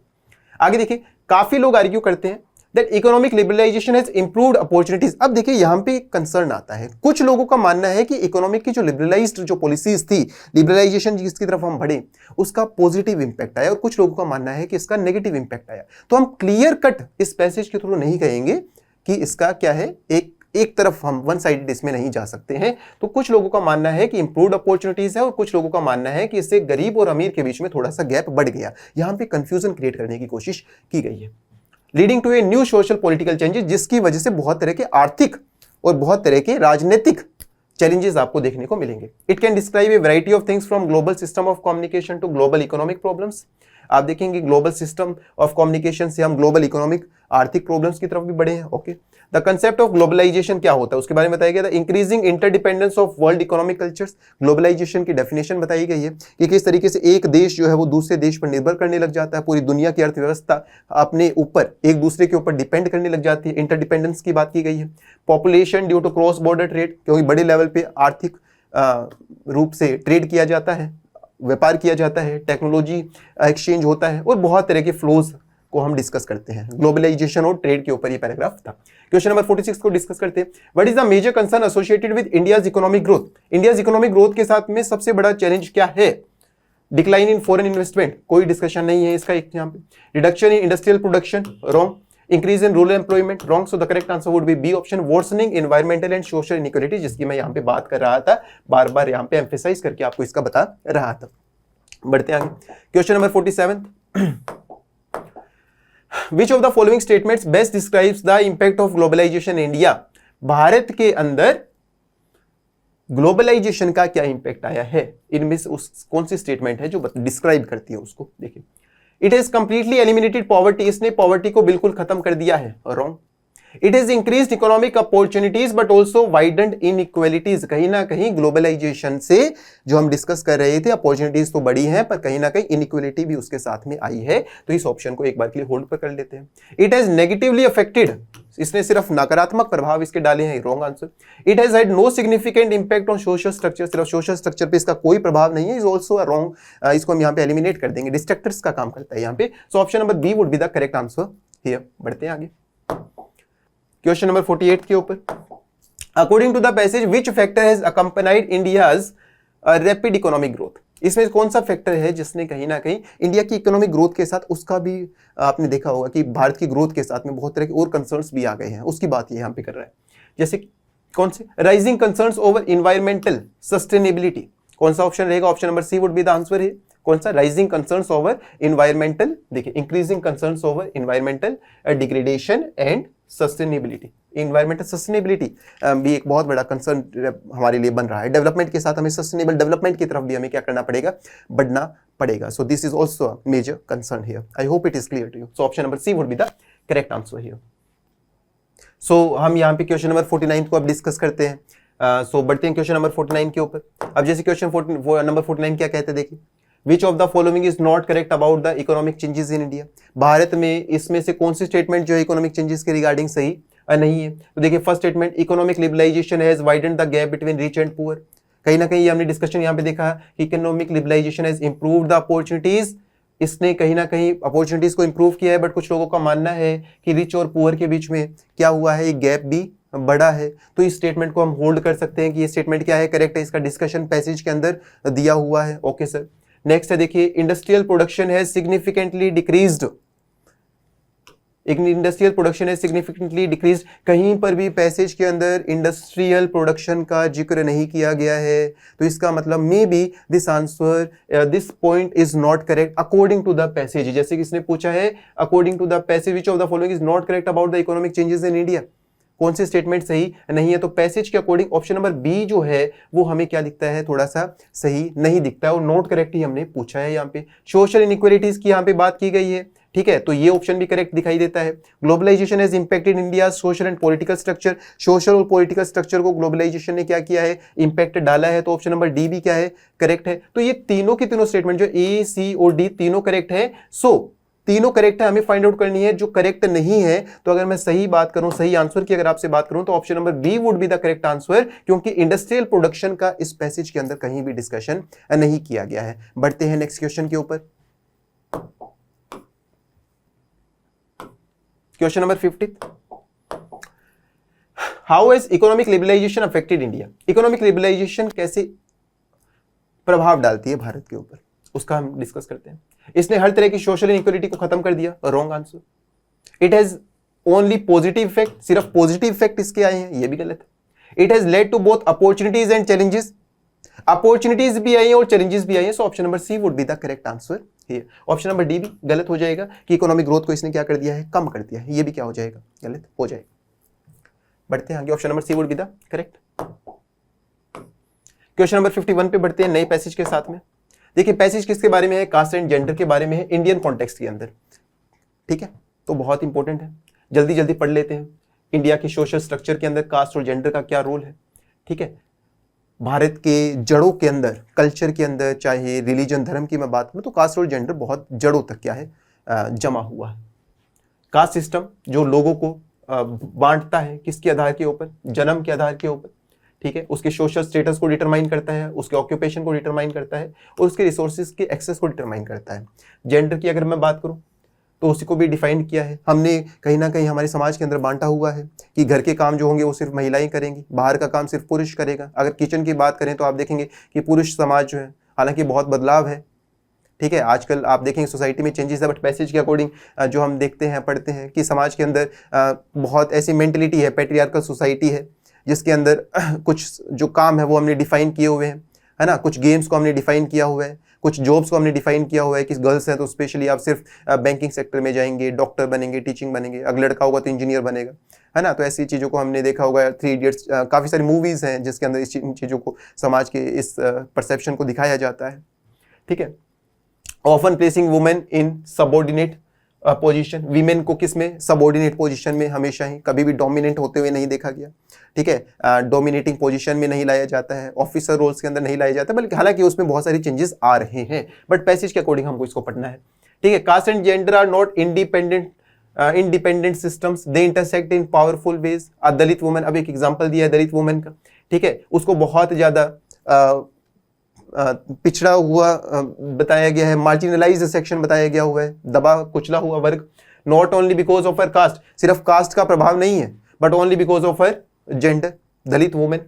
आगे देखिए, काफी लोग आर्ग्यू करते हैं that economic liberalisation has improved opportunities. अब देखिए यहां पे कंसर्न आता है, कुछ लोगों का मानना है कि इकोनॉमिक की जो लिबरलाइज्ड जो पॉलिसीज थी, लिबरलाइजेशन जिसकी तरफ हम बढ़े, उसका पॉजिटिव इंपैक्ट आया, और कुछ लोगों का मानना है कि इसका नेगेटिव इंपैक्ट आया। तो हम क्लियर कट इस पैसेज के थ्रू नहीं कहेंगे कि इसका क्या है, एक तरफ हम वन साइडेड इसमें नहीं जा सकते हैं। तो कुछ लोगों का मानना है कि इंप्रूव्ड अपॉर्चुनिटीज है, और कुछ लोगों का मानना है कि इससे गरीब और अमीर के बीच में थोड़ा सा गैप बढ़ गया। यहां पे कंफ्यूजन क्रिएट करने की कोशिश की गई है, leading to a new social political changes, जिसकी वजह से बहुत तरह के आर्थिक और बहुत तरह के राजनीतिक चैलेंजेस आपको देखने को मिलेंगे। It can describe a variety of things from global system of communication to global economic problems. आप देखेंगे ग्लोबल सिस्टम ऑफ कम्युनिकेशन से हम ग्लोबल इकोनॉमिक आर्थिक प्रॉब्लम्स की तरफ भी बढ़े हैं। Okay, the concept of globalization क्या होता है उसके बारे में बताया गया था। Increasing interdependence of world economic cultures, globalization की डेफिनेशन बताई गई है कि किस तरीके से एक देश जो है वो दूसरे देश पर निर्भर करने लग जाता है, पूरी दुनिया की अर्थव्यवस्था अपने ऊपर एक दूसरे के ऊपर डिपेंड करने लग जाती है। इंटरडिपेंडेंस की बात की गई है। Population due to cross border trade, क्योंकि बड़े लेवल पे आर्थिक रूप से ट्रेड किया जाता है, व्यापार किया जाता है, टेक्नोलॉजी एक्सचेंज होता है, और बहुत तरह के फ्लोज को हम डिस्कस करते हैं। ग्लोबलाइजेशन और ट्रेड के ऊपर ये पैराग्राफ था। क्वेश्चन नंबर 46 को डिस्कस करते हैं। What is the major concern associated with India's economic growth? India's economic growth के साथ में सबसे बड़ा चैलेंज क्या है? डिक्लाइन इन फॉरेन इन्वेस्टमेंट, कोई डिस्कशन नहीं है इसका एक यहाँ पे। Reduction in industrial production, wrong. Increase in rural employment, wrong. So the correct answer would be B option, worsening environmental and social inequality, जिसकी मैं यहाँ पे बात कर रहा था, बार बार यहाँ पे एम्फेसाइज करके आपको इसका बता रहा था। बढ़ते आगे। Question number 47, Which of the following statements best describes the impact of globalization in India? Bharat के अंदर ग्लोबलाइजेशन का क्या इंपैक्ट आया है? इनमें से उस कौन सी स्टेटमेंट है जो डिस्क्राइब करती है उसको? देखिए, it has completely eliminated poverty, इसने पॉवर्टी को बिल्कुल खत्म कर दिया है, wrong. It is increased economic opportunities but also widened inequalities, कहीं ना कहीं ग्लोबलाइजेशन से जो हम डिस्कस कर रहे थे, अपॉर्चुनिटीज तो बड़ी हैं पर कहीं ना कहीं इनइक्वालिटी भी उसके साथ में आई है। तो इस ऑप्शन को एक बार के लिए होल्ड पर कर लेते हैं। इट हैज नेगेटिवली अफेक्टेड, इसने सिर्फ नकारात्मक प्रभाव इसके डाले हैं, wrong answer. It has had no significant impact on social structure, सिर्फ सोशल स्ट्रक्चर पे इसका कोई प्रभाव नहीं है, इज ऑल्सो रॉन्ग। इसको हम यहाँ पे एलिमिनेट कर देंगे, डिस्ट्रैक्टर्स का काम करता है यहाँ पे। So option number B would be the correct answer here. बढ़ते हैं आगे क्वेश्चन नंबर 48 के ऊपर। According to the passage which factor has accompanied India's rapid economic growth? इसमें कौन सा फैक्टर है जिसने कहीं ना कहीं इंडिया की इकोनॉमिक ग्रोथ के साथ, उसका भी आपने देखा होगा कि भारत की ग्रोथ के साथ में बहुत तरह के और कंसर्न्स भी आ गए हैं, उसकी बात ये यहाँ पे कर रहा है। जैसे कौन से? Rising concerns over environmental sustainability, कौन सा ऑप्शन रहेगा? Option number C would be the answer है। कौन सा? राइजिंग कंसर्न्स ओवर इन्वायरमेंटल, देखिए increasing concerns over environmental degradation and sustainability. Environmental sustainability भी एक बहुत बड़ा कंसर्न हमारे लिए बन रहा है। डेवलपमेंट के साथ हमें सस्टेनेबल डेवलपमेंट की तरफ भी हमें क्या करना पड़ेगा? बढ़ना पड़ेगा। So this is also a major concern here. I hope it is clear to you. So option number C would be the correct answer here. So हम यहाँ पे क्वेश्चन नंबर 49 को अब डिस्कस करते हैं। सो बढ़ते हैं क्वेश्चन नंबर 49 के ऊपर। अब जैसे क्वेश्चन नंबर 49 क्या कहते हैं, देखिए, Which of the following is not correct about the economic changes in India? Bharat में इसमें से कौन सी स्टेटमेंट जो है इकोनॉमिक चेंजेस के रिगार्डिंग सही नहीं है? तो देखिए first statement, economic liberalisation has widened the gap between rich and poor. कहीं ना कहीं हमने डिस्कशन यहाँ पे देखा कि economic liberalisation has improved the opportunities, इसने कहीं ना कहीं अपॉर्चुनिटीज को इंप्रूव किया है, बट कुछ लोगों का मानना है कि रिच और पुअर के बीच में क्या हुआ है, एक गैप भी बड़ा है, तो इस स्टेटमेंट को हम होल्ड कर सकते हैं कि ये स्टेटमेंट क्या है, करेक्ट है। इसका डिस्कशन पैसेज के अंदर दिया हुआ है। ओके सर, नेक्स्ट है देखिए, इंडस्ट्रियल प्रोडक्शन है सिग्निफिकेंटली डिक्रीज्ड। इंडस्ट्रियल प्रोडक्शन है सिग्निफिकेंटली डिक्रीज्ड, कहीं पर भी पैसेज के अंदर इंडस्ट्रियल प्रोडक्शन का जिक्र नहीं किया गया है, तो इसका मतलब maybe this answer this point is not correct according to the passage. जैसे कि इसने पूछा है according to the passage which of the following is not correct about the economic changes in India, कौन सी स्टेटमेंट सही नहीं है, तो पैसेज के अकॉर्डिंग ऑप्शन नंबर बी जो है वो हमें क्या दिखता है, थोड़ा सा सही नहीं दिखता है और नॉट करेक्ट ही हमने पूछा है। यहाँ पे सोशल इनइक्वालिटीज की यहाँ पे बात की गई है, ठीक है, तो ये ऑप्शन भी करेक्ट दिखाई देता है। Globalisation has impacted India social and political structure, social और पॉलिटिकल स्ट्रक्चर को ग्लोबलाइजेशन ने क्या किया है, इंपैक्ट डाला है, तो ऑप्शन नंबर डी भी क्या है, करेक्ट है। तो ये तीनों की तीनों स्टेटमेंट जो ए सी और डी तीनों करेक्ट है। सो तीनों करेक्ट है, हमें फाइंड आउट करनी है जो करेक्ट नहीं है। तो अगर मैं सही बात करूं, सही आंसर की अगर आपसे बात करूं, तो option number B would be the correct answer, क्योंकि इंडस्ट्रियल प्रोडक्शन का इस पैसेज के अंदर कहीं भी डिस्कशन नहीं किया गया है। बढ़ते हैं नेक्स्ट क्वेश्चन के ऊपर। Question number 50, how has economic liberalisation affected India, economic liberalisation कैसे प्रभाव डालती है भारत के ऊपर, उसका हम डिस्कस करते हैं। इसने हर तरह की सोशल इनइक्वालिटी को खत्म कर दिया, wrong answer. It has only positive effect, सिर्फ पॉजिटिव इफेक्ट इसके आए हैं, ये भी गलत है। It has led to both opportunities and challenges, opportunities भी आई हैं और चैलेंजेस भी आई हैं, so option number C would be the correct answer here. Option number D भी गलत हो जाएगा कि इकोनॉमिक ग्रोथ को इसने क्या कर दिया है, कम कर दिया है, ये भी क्या हो जाएगा, गलत हो जाएगा। बढ़ते हैं आगे, option number C would be the correct. Question number 51 पे बढ़ते हैं नए पैसेज के साथ में। देखिए पैसेज किसके बारे में है, कास्ट एंड जेंडर के बारे में है, इंडियन कॉन्टेक्स्ट के अंदर, ठीक है, तो बहुत इंपॉर्टेंट है, जल्दी जल्दी पढ़ लेते हैं। इंडिया की सोशल स्ट्रक्चर के अंदर कास्ट और जेंडर का क्या रोल है, ठीक है। भारत के जड़ों के अंदर, कल्चर के अंदर, चाहे रिलीजन धर्म की मैं बात करूं, तो कास्ट और जेंडर बहुत जड़ों तक क्या है, जमा हुआ है। कास्ट सिस्टम जो लोगों को बांटता है किसके आधार के ऊपर, जन्म के आधार के ऊपर, ठीक है, उसके सोशल स्टेटस को डिटरमाइन करता है, उसके ऑक्यूपेशन को डिटरमाइन करता है और उसके रिसोर्सेज के एक्सेस को डिटरमाइन करता है। जेंडर की अगर मैं बात करूं तो उसी को भी डिफाइन किया है हमने, कहीं ना कहीं हमारे समाज के अंदर बांटा हुआ है कि घर के काम जो होंगे वो सिर्फ महिलाएं करेंगी, बाहर का काम सिर्फ पुरुष करेगा। अगर किचन की बात करें तो आप देखेंगे कि पुरुष समाज जो है, हालांकि बहुत बदलाव है, ठीक है, आजकल आप देखेंगे सोसाइटी में चेंजेस है, बट पैसेज के अकॉर्डिंग जो हम देखते हैं, पढ़ते हैं कि समाज के अंदर बहुत ऐसी मेंटलिटी है, पैट्रियार्कल सोसाइटी है, जिसके अंदर कुछ जो काम है वो हमने डिफाइन किए हुए हैं, है ना, कुछ गेम्स को हमने डिफाइन किया हुआ है, कुछ जॉब्स को हमने डिफाइन किया हुआ है कि गर्ल्स हैं तो स्पेशली आप सिर्फ बैंकिंग सेक्टर में जाएंगे, डॉक्टर बनेंगे, टीचिंग बनेंगे, अगर लड़का होगा तो इंजीनियर बनेगा, है ना। तो ऐसी चीज़ों को हमने देखा होगा, 3 इडियट्स, काफ़ी सारी मूवीज़ हैं जिसके अंदर इस चीज़ों को, समाज के इस परसेप्शन को दिखाया जाता है, ठीक है। Often placing women in subordinate position, women को किस में, सबऑर्डिनेट पोजीशन में हमेशा ही, कभी भी डोमिनेंट होते हुए नहीं देखा गया, ठीक है, डोमिनेटिंग पोजीशन में नहीं लाया जाता है, ऑफिसर रोल्स के अंदर नहीं लाया जाता, बल्कि हालांकि उसमें बहुत सारी चेंजेस आ रहे हैं, बट पैसेज के अकॉर्डिंग हमको इसको पढ़ना है, ठीक है। Caste and gender are not independent systems, they intersect in powerful ways. Dalit women, अब एक एग्जाम्पल दिया है दलित वुमेन का, ठीक है, उसको बहुत ज्यादा पिछड़ा हुआ बताया गया है, मार्जिनलाइज्ड सेक्शन बताया गया हुआ है, दबा कुचला हुआ वर्ग, not only because of her caste, सिर्फ कास्ट का प्रभाव नहीं है, but only because of her gender, Dalit women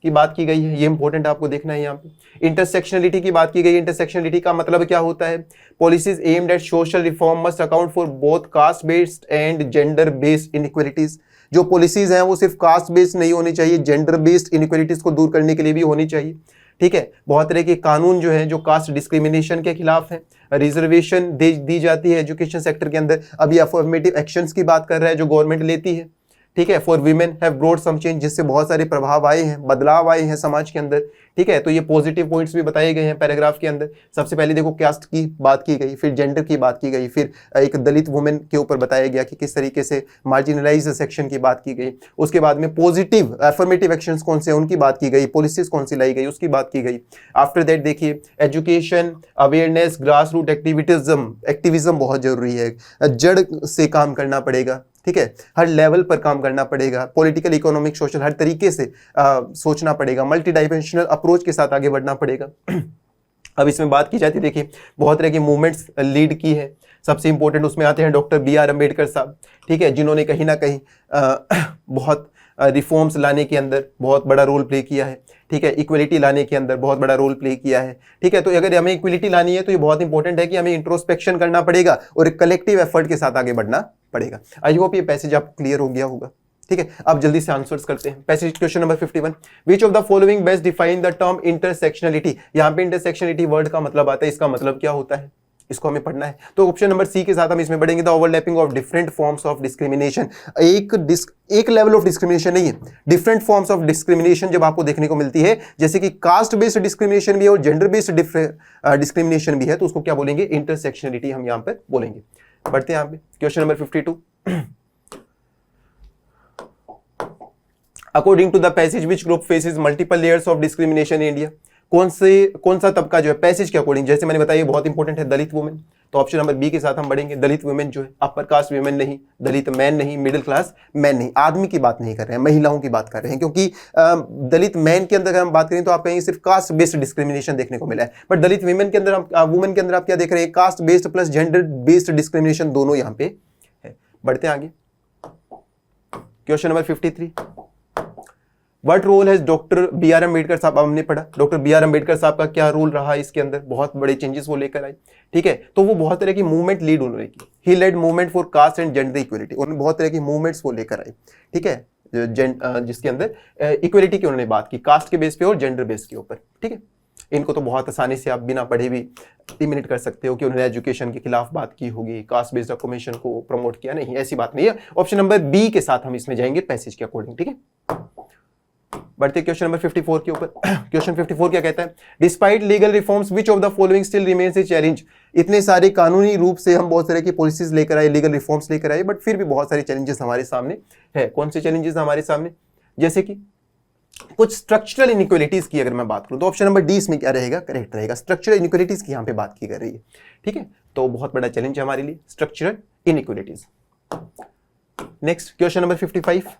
की बात की गई है, ये इंपॉर्टेंट आपको देखना है। यहाँ पे इंटरसेक्शनलिटी की बात की गई है, इंटरसेक्शनलिटी का मतलब क्या होता है, policies aimed at social reform must account for both caste based and gender based inequalities. जो पॉलिसीज हैं वो सिर्फ कास्ट बेस्ड नहीं होनी चाहिए, जेंडर बेस्ड इनइक्वालिटीज को दूर करने के लिए भी होनी चाहिए, ठीक है। बहुत तरह के कानून जो है जो कास्ट डिस्क्रिमिनेशन के खिलाफ है, रिजर्वेशन दी जाती है एजुकेशन सेक्टर के अंदर, अभी अफर्मेटिव एक्शंस की बात कर रहा है जो गवर्नमेंट लेती है, ठीक है। For women have brought some change, जिससे बहुत सारे प्रभाव आए हैं, बदलाव आए हैं समाज के अंदर, ठीक है। तो ये पॉजिटिव पॉइंट्स भी बताए गए हैं पैराग्राफ के अंदर। सबसे पहले देखो कास्ट की बात की गई, फिर जेंडर की बात की गई, फिर एक दलित वुमेन के ऊपर बताया गया कि किस तरीके से मार्जिनलाइज्ड सेक्शन की बात की गई, उसके बाद में पॉजिटिव अफर्मेटिव एक्शंस कौन से हैं उनकी बात की गई, पॉलिसीज कौन सी लाई गई उसकी बात की गई। आफ्टर दैट देखिए education, awareness, grass root activism बहुत जरूरी है, जड़ से काम करना पड़ेगा, ठीक है, हर लेवल पर काम करना पड़ेगा, पॉलिटिकल, इकोनॉमिक, सोशल, हर तरीके से सोचना पड़ेगा, मल्टी डायमेंशनल अप्रोच के साथ आगे बढ़ना पड़ेगा। अब इसमें बात की जाती है, देखिए बहुत तरह की मूवमेंट्स लीड की है, सबसे इंपॉर्टेंट उसमें आते हैं डॉक्टर BR अम्बेडकर साहब, ठीक है, जिन्होंने कहीं ना कहीं बहुत रिफॉर्म्स लाने के अंदर बहुत बड़ा रोल प्ले किया है, ठीक है, इक्वलिटी लाने के अंदर बहुत बड़ा रोल प्ले किया है, ठीक है। तो अगर हमें इक्वलिटी लानी है तो ये बहुत इंपॉर्टेंट है कि हमें इंट्रोस्पेक्शन करना पड़ेगा और एक कलेक्टिव एफर्ट के साथ आगे बढ़ना पड़ेगा। आई होप ये पैसेज आपको क्लियर हो गया होगा, ठीक है। अब जल्दी से आंसर्स करते हैं। Passage question number 51, which of the following best define the term intersectionality. यहाँ पे इंटरसेक्शनलिटी वर्ड का मतलब आता है, इसका मतलब क्या होता है, इसको हमें पढ़ना है। तो ऑप्शन नंबर सी के साथ हम इसमें पढ़ेंगे the overlapping of different forms of discrimination. एक लेवल ऑफ डिस्क्रिमिनेशन नहीं है, डिफरेंट फॉर्म्स ऑफ डिस्क्रिमिनेशन जब आपको देखने को मिलती है, जैसे कि कास्ट बेस्ड डिस्क्रिमिनेशन भी है और जेंडर बेस्ड डिस्क्रिमिनेशन भी है, तो उसको क्या बोलेंगे, इंटरसेक्शनलिटी हम यहाँ पर बोलेंगे। बढ़ते हैं यहाँ पे question number 52, according to the passage which group faces multiple layers of discrimination in India. कौन सा तबका जो है पैसेज के अकॉर्डिंग, जैसे मैंने बताया बहुत इंपॉर्टेंट है, दलित वुमेन। तो ऑप्शन नंबर बी के साथ हम बढ़ेंगे, दलित वुमेन जो है, अपर कास्ट वुमेन नहीं, दलित मैन नहीं, मिडिल क्लास मैन नहीं। आदमी की बात नहीं कर रहे हैं, महिलाओं की बात कर रहे हैं, क्योंकि दलित मैन के अंदर अगर हम बात करें तो आप कहेंगे सिर्फ कास्ट बेस्ड डिस्क्रिमिनेशन देखने को मिला है, बट दलित वुमेन के अंदर वुमेन के अंदर आप क्या देख रहे हैं, caste based plus gender based discrimination दोनों यहाँ पे है। बढ़ते हैं आगे क्वेश्चन नंबर 53, व्हाट रोल है डॉक्टर बी आर अम्बेडकर साहब, हमने पढ़ा डॉक्टर बी आर अम्बेडकर साहब का क्या रोल रहा है इसके अंदर, बहुत बड़े चेंजेस वो लेकर आए, ठीक है। तो वो बहुत तरह की मूवमेंट लीड उन्होंने की, he led movement for caste and gender equality, उन्होंने बहुत तरह की मूवमेंट्स वो लेकर आए, ठीक है, जिसके अंदर इक्वलिटी की उन्होंने बात की, कास्ट के बेस पे और जेंडर बेस के ऊपर, ठीक है। इनको तो बहुत आसानी से आप बिना पढ़े भी इमिनेट कर सकते हो कि उन्होंने एजुकेशन के खिलाफ बात की होगी, कास्ट बेस्ड अकोमोडेशन को प्रमोट किया, नहीं ऐसी बात नहीं है। ऑप्शन नंबर बी के साथ हम इसमें जाएंगे पैसेज के अकॉर्डिंग, ठीक है। बढ़ते क्वेश्चन नंबर 54 के ऊपर। क्वेश्चन 54 क्या कहता है, despite legal reforms which of the following still remains a challenge. इतने सारे कानूनी रूप से हम बहुत तरह की पॉलिसीज लेकर आए, लीगल रिफॉर्म्स लेकर आए, बट फिर भी बहुत सारे चैलेंजेस हमारे सामने है। कौन से चैलेंजेस हमारे सामने, जैसे कि कुछ स्ट्रक्चरल इनइक्वालिटीज की अगर मैं बात करूं तो ऑप्शन नंबर डी इसमें क्या रहेगा, करेक्ट रहेगा। स्ट्रक्चरल इनइक्वालिटीज की यहाँ पे बात की कर रही है, ठीक है। तो बहुत बड़ा चैलेंज है हमारे लिए structural inequalities. Next question number 55,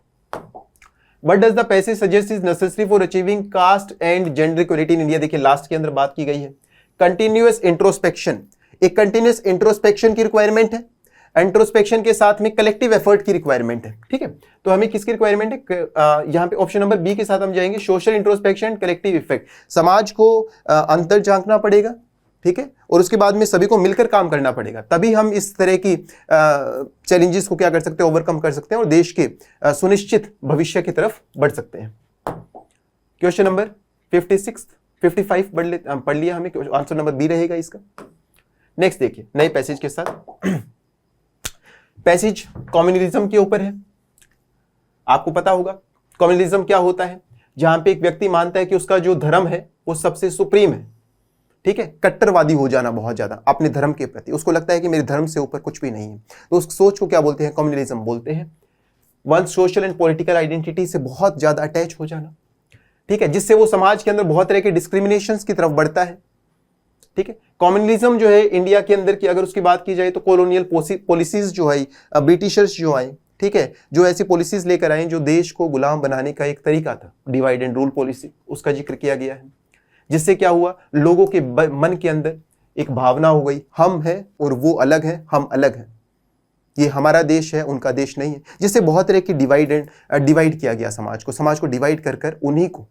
What does the passage suggest is necessary for achieving caste and gender equality in India। देखिए लास्ट के अंदर बात की गई है कंटिन्यूअस इंट्रोस्पेक्शन, एक कंटिन्यूअस इंट्रोस्पेक्शन की रिक्वायरमेंट है, इंट्रोस्पेक्शन के साथ में कलेक्टिव एफर्ट की रिक्वायरमेंट है, ठीक है। तो हमें किसकी रिक्वायरमेंट है, यहाँ पे ऑप्शन नंबर बी के साथ हम जाएंगे, सोशल इंट्रोस्पेक्शन कलेक्टिव इफेक्ट। समाज को अंतर झांकना पड़ेगा, ठीक है, और उसके बाद में सभी को मिलकर काम करना पड़ेगा, तभी हम इस तरह की चैलेंजेस को क्या कर सकते हैं, ओवरकम कर सकते हैं और देश के सुनिश्चित भविष्य की तरफ बढ़ सकते हैं। क्वेश्चन नंबर 55 पढ़ लिया हमें, आंसर नंबर बी रहेगा इसका। नेक्स्ट देखिए नए पैसेज के साथ, पैसेज कम्युनलिज्म के ऊपर है। आपको पता होगा कम्युनलिज्म क्या होता है, जहां पे एक व्यक्ति मानता है कि उसका जो धर्म है वो सबसे सुप्रीम है, ठीक है, कट्टरवादी हो जाना बहुत ज्यादा अपने धर्म के प्रति, उसको लगता है कि मेरे धर्म से ऊपर कुछ भी नहीं है, तो उस सोच को क्या बोलते हैं, कम्युनलिज्म बोलते हैं। One social and political identity से बहुत ज्यादा अटैच हो जाना, ठीक है, जिससे वो समाज के अंदर बहुत तरह के डिस्क्रिमिनेशंस की तरफ बढ़ता है, ठीक है। कम्युनलिज्म जो है इंडिया के अंदर की अगर उसकी बात की जाए तो कॉलोनियल पॉलिसीज जो है, ब्रिटिशर्स जो आए, ठीक है, जो ऐसी पॉलिसीज लेकर आए जो देश को गुलाम बनाने का एक तरीका था, डिवाइड एंड रूल पॉलिसी, उसका जिक्र किया गया है, जिससे क्या हुआ, लोगों के मन के अंदर एक भावना हो गई, हम हैं और वो अलग है, हम अलग हैं, ये हमारा देश है उनका देश नहीं है, जिससे बहुत तरह की डिवाइड किया गया समाज को डिवाइड कर कर उन्हीं को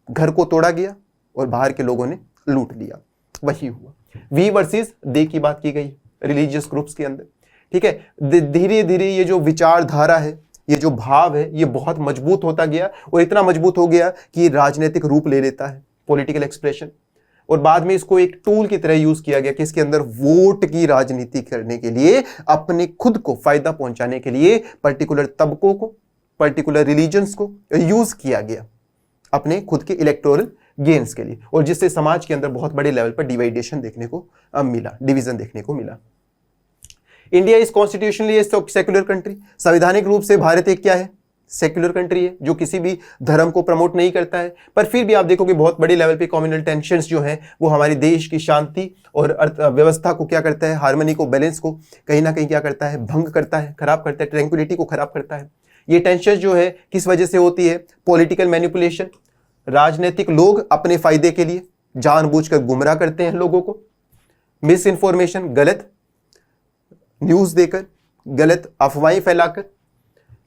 घर को तोड़ा गया और बाहर के लोगों ने लूट लिया, वही हुआ। वी वर्सेस दे की बात की गई रिलीजियस ग्रुप्स के अंदर, ठीक है। धीरे धीरे ये जो विचारधारा है, ये जो भाव है, ये बहुत मजबूत होता गया और इतना मजबूत हो गया कि राजनीतिक रूप ले लेता है, पॉलिटिकल एक्सप्रेशन, और बाद में इसको एक टूल की तरह यूज किया गया कि इसके अंदर वोट की राजनीति करने के लिए, अपने खुद को फायदा पहुंचाने के लिए पर्टिकुलर तबकों को, पर्टिकुलर रिलीजन्स को यूज किया गया अपने खुद के इलेक्टोरल गेन्स के लिए, और जिससे समाज के अंदर बहुत बड़े लेवल पर डिवाइडेशन देखने को मिला, डिवीजन देखने को मिला। India is constitutionally secular country, संवैधानिक रूप से भारत एक क्या है, सेक्युलर कंट्री है, जो किसी भी धर्म को प्रमोट नहीं करता है, पर फिर भी आप देखोगे बहुत बड़े लेवल पे कम्युनल टेंशंस जो हैं वो हमारे देश की शांति और अर्थव्यवस्था को क्या करता है, हार्मनी को, बैलेंस को कहीं ना कहीं क्या करता है, भंग करता है, खराब करता है, ट्रैंक्विलिटी को खराब करता है। ये टेंशन जो है किस वजह से होती है, पॉलिटिकल मैनिपुलेशन, राजनीतिक लोग अपने फायदे के लिए जानबूझकर गुमराह करते हैं लोगों को, मिस इन्फॉर्मेशन, गलत न्यूज देकर, गलत अफवाहें फैलाकर,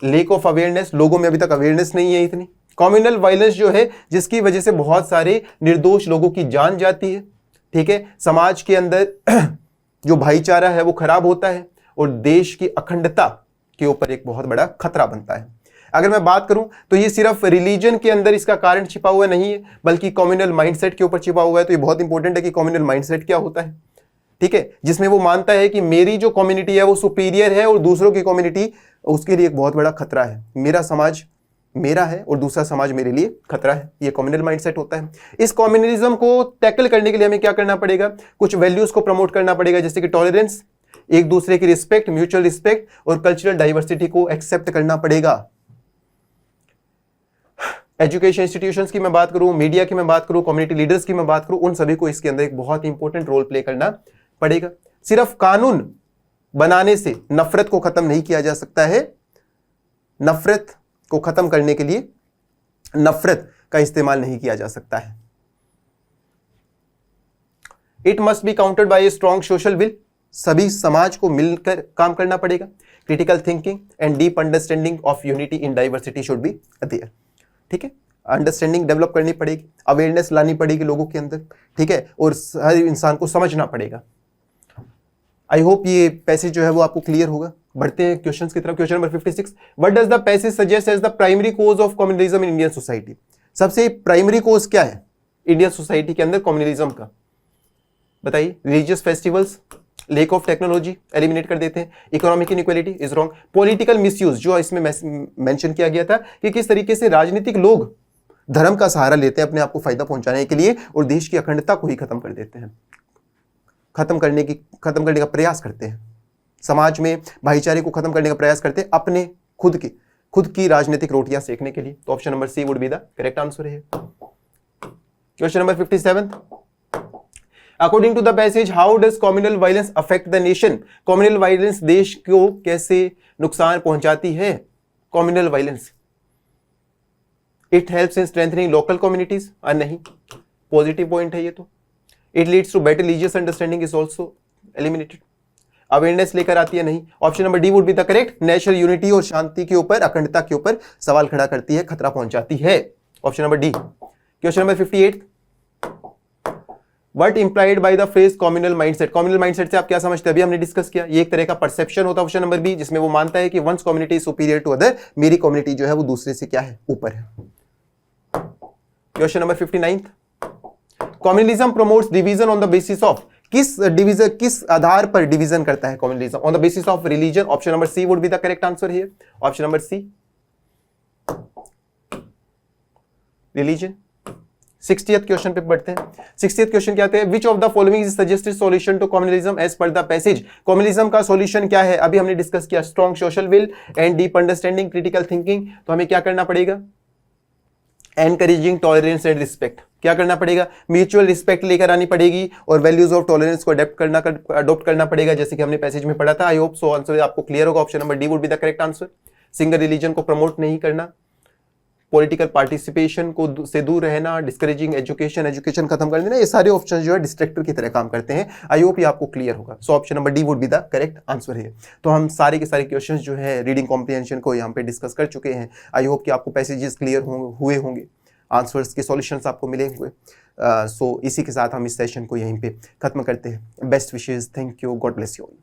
लेक ऑफ अवेयरनेस, लोगों में अभी तक अवेयरनेस नहीं है इतनी। कम्युनल वायलेंस जो है, जिसकी वजह से बहुत सारे निर्दोष लोगों की जान जाती है, ठीक है। समाज के अंदर जो भाईचारा है वो खराब होता है और देश की अखंडता के ऊपर एक बहुत बड़ा खतरा बनता है। अगर मैं बात करूं तो ये सिर्फ रिलीजन के अंदर इसका कारण छिपा हुआ नहीं है, बल्कि कम्युनल माइंडसेट के ऊपर छिपा हुआ है। तो ये बहुत इंपॉर्टेंट है कि कम्युनल माइंडसेट क्या होता है, ठीक है, जिसमें वो मानता है कि मेरी जो कम्युनिटी है वो सुपीरियर है और दूसरों की कम्युनिटी उसके लिए एक बहुत बड़ा खतरा है। मेरा समाज मेरा है और दूसरा समाज मेरे लिए खतरा है। ये कम्युनल माइंडसेट होता है। इस कम्युनलिज्म को टैकल करने के लिए हमें क्या करना पड़ेगा, कुछ वैल्यूज को प्रमोट करना पड़ेगा, जैसे कि टॉलरेंस, एक दूसरे की रिस्पेक्ट, म्यूचुअल रिस्पेक्ट और कल्चरल डाइवर्सिटी को एक्सेप्ट करना पड़ेगा। एजुकेशन इंस्टीट्यूशंस की मैं बात करूं, मीडिया की मैं बात करूं, कम्युनिटी लीडर्स की मैं बात करूं, उन सभी को इसके अंदर एक बहुत इंपॉर्टेंट रोल प्ले करना पड़ेगा। सिर्फ कानून बनाने से नफरत को खत्म नहीं किया जा सकता है। नफरत को खत्म करने के लिए नफरत का इस्तेमाल नहीं किया जा सकता है। It must be countered by a strong social will, सभी समाज को मिलकर काम करना पड़ेगा। Critical thinking and deep understanding of unity in diversity should be there, ठीक है। अंडरस्टैंडिंग डेवलप करनी पड़ेगी, अवेयरनेस लानी पड़ेगी लोगों के अंदर, ठीक है, और हर इंसान को समझना पड़ेगा। आई होप ये पैसेज जो है वो आपको क्लियर होगा। बढ़ते हैं क्वेश्चंस की तरफ। Question number 56, what does the passage suggest as the primary cause of communalism in Indian society. सबसे प्राइमरी कोज क्या है इंडियन सोसाइटी के अंदर कम्युनलिज्म का, बताइए। Religious festivals, lack of technology eliminate कर देते हैं, economic inequality is wrong, political misuse जो इसमें मेंशन किया गया था कि किस तरीके से राजनीतिक लोग धर्म का सहारा लेते हैं अपने आप को फायदा पहुंचाने के लिए और देश की अखंडता को ही खत्म कर देते हैं, खत्म करने का प्रयास करते हैं, समाज में भाईचारे को खत्म करने का प्रयास करते हैं अपने खुद की राजनीतिक रोटियां सेकने के लिए। तो option number C would be the correct answer है। Question number 57, according to the passage how does communal violence affect the nation. Communal violence देश को कैसे नुकसान पहुंचाती है। Communal violence, it helps in strengthening local communities, नहीं, पॉजिटिव पॉइंट है ये तो। It leads to better religious understanding is also eliminated, awareness लेकर आती है, नहीं। Option number D would be the correct, national unity और शांति के ऊपर, अखंडता के ऊपर सवाल खड़ा करती है, खतरा पहुंचाती है। Option number D. Question number 58, what implied by the phrase communal mindset. Communal mindset से आप क्या समझते हैं, अभी हमने डिस्कस किया, ये एक तरह का परसेप्शन होता है। ऑप्शन नंबर बी, जिसमें वो मानता है कि one's community is superior to other, मेरी कम्युनिटी जो है वो दूसरे से क्या है, ऊपर है। Question number 59, communalism promotes division on the basis of, किस आधार पर डिवीजन करता है communalism, on the basis of religion. Option number C would be the correct answer here. Option number C, religion. 60th question पे बढ़ते हैं। 60th क्वेश्चन क्या है, which of the following is suggested solution to communalism as per the passage. Communalism का सॉल्यूशन क्या है, अभी हमने डिस्कस किया, strong social will and deep understanding, critical thinking. तो हमें क्या करना पड़ेगा, एनकरेजिंग टॉलरेंस एंड रिस्पेक्ट, क्या करना पड़ेगा, म्यूचुअल रिस्पेक्ट लेकर आनी पड़ेगी और वैल्यूज ऑफ टॉलरेंस को अडॉप्ट करना पड़ेगा, जैसे कि हमने पैसेज में पढ़ा था। आई होप सो आंसर आपको क्लियर होगा। Option number D would be the correct answer. Single religion को प्रमोट नहीं करना, पॉलिटिकल पार्टिसिपेशन को से दूर रहना, डिस्करेजिंग एजुकेशन खत्म कर देना, ये सारे ऑप्शन जो है डिस्ट्रैक्टर की तरह काम करते हैं। आई होप ये आपको क्लियर होगा। सो option number D would be the correct answer है। तो हम सारे के सारे क्वेश्चंस जो है रीडिंग कॉम्प्रिहेंशन को यहाँ पे डिस्कस कर चुके हैं। आई होप कि आपको पैसेजेस क्लियर हुए होंगे, आंसर्स के सॉल्यूशंस आपको मिले हुए। सो इसी के साथ हम इस सेशन को यहीं पे खत्म करते हैं। Best wishes, thank you, God bless you all.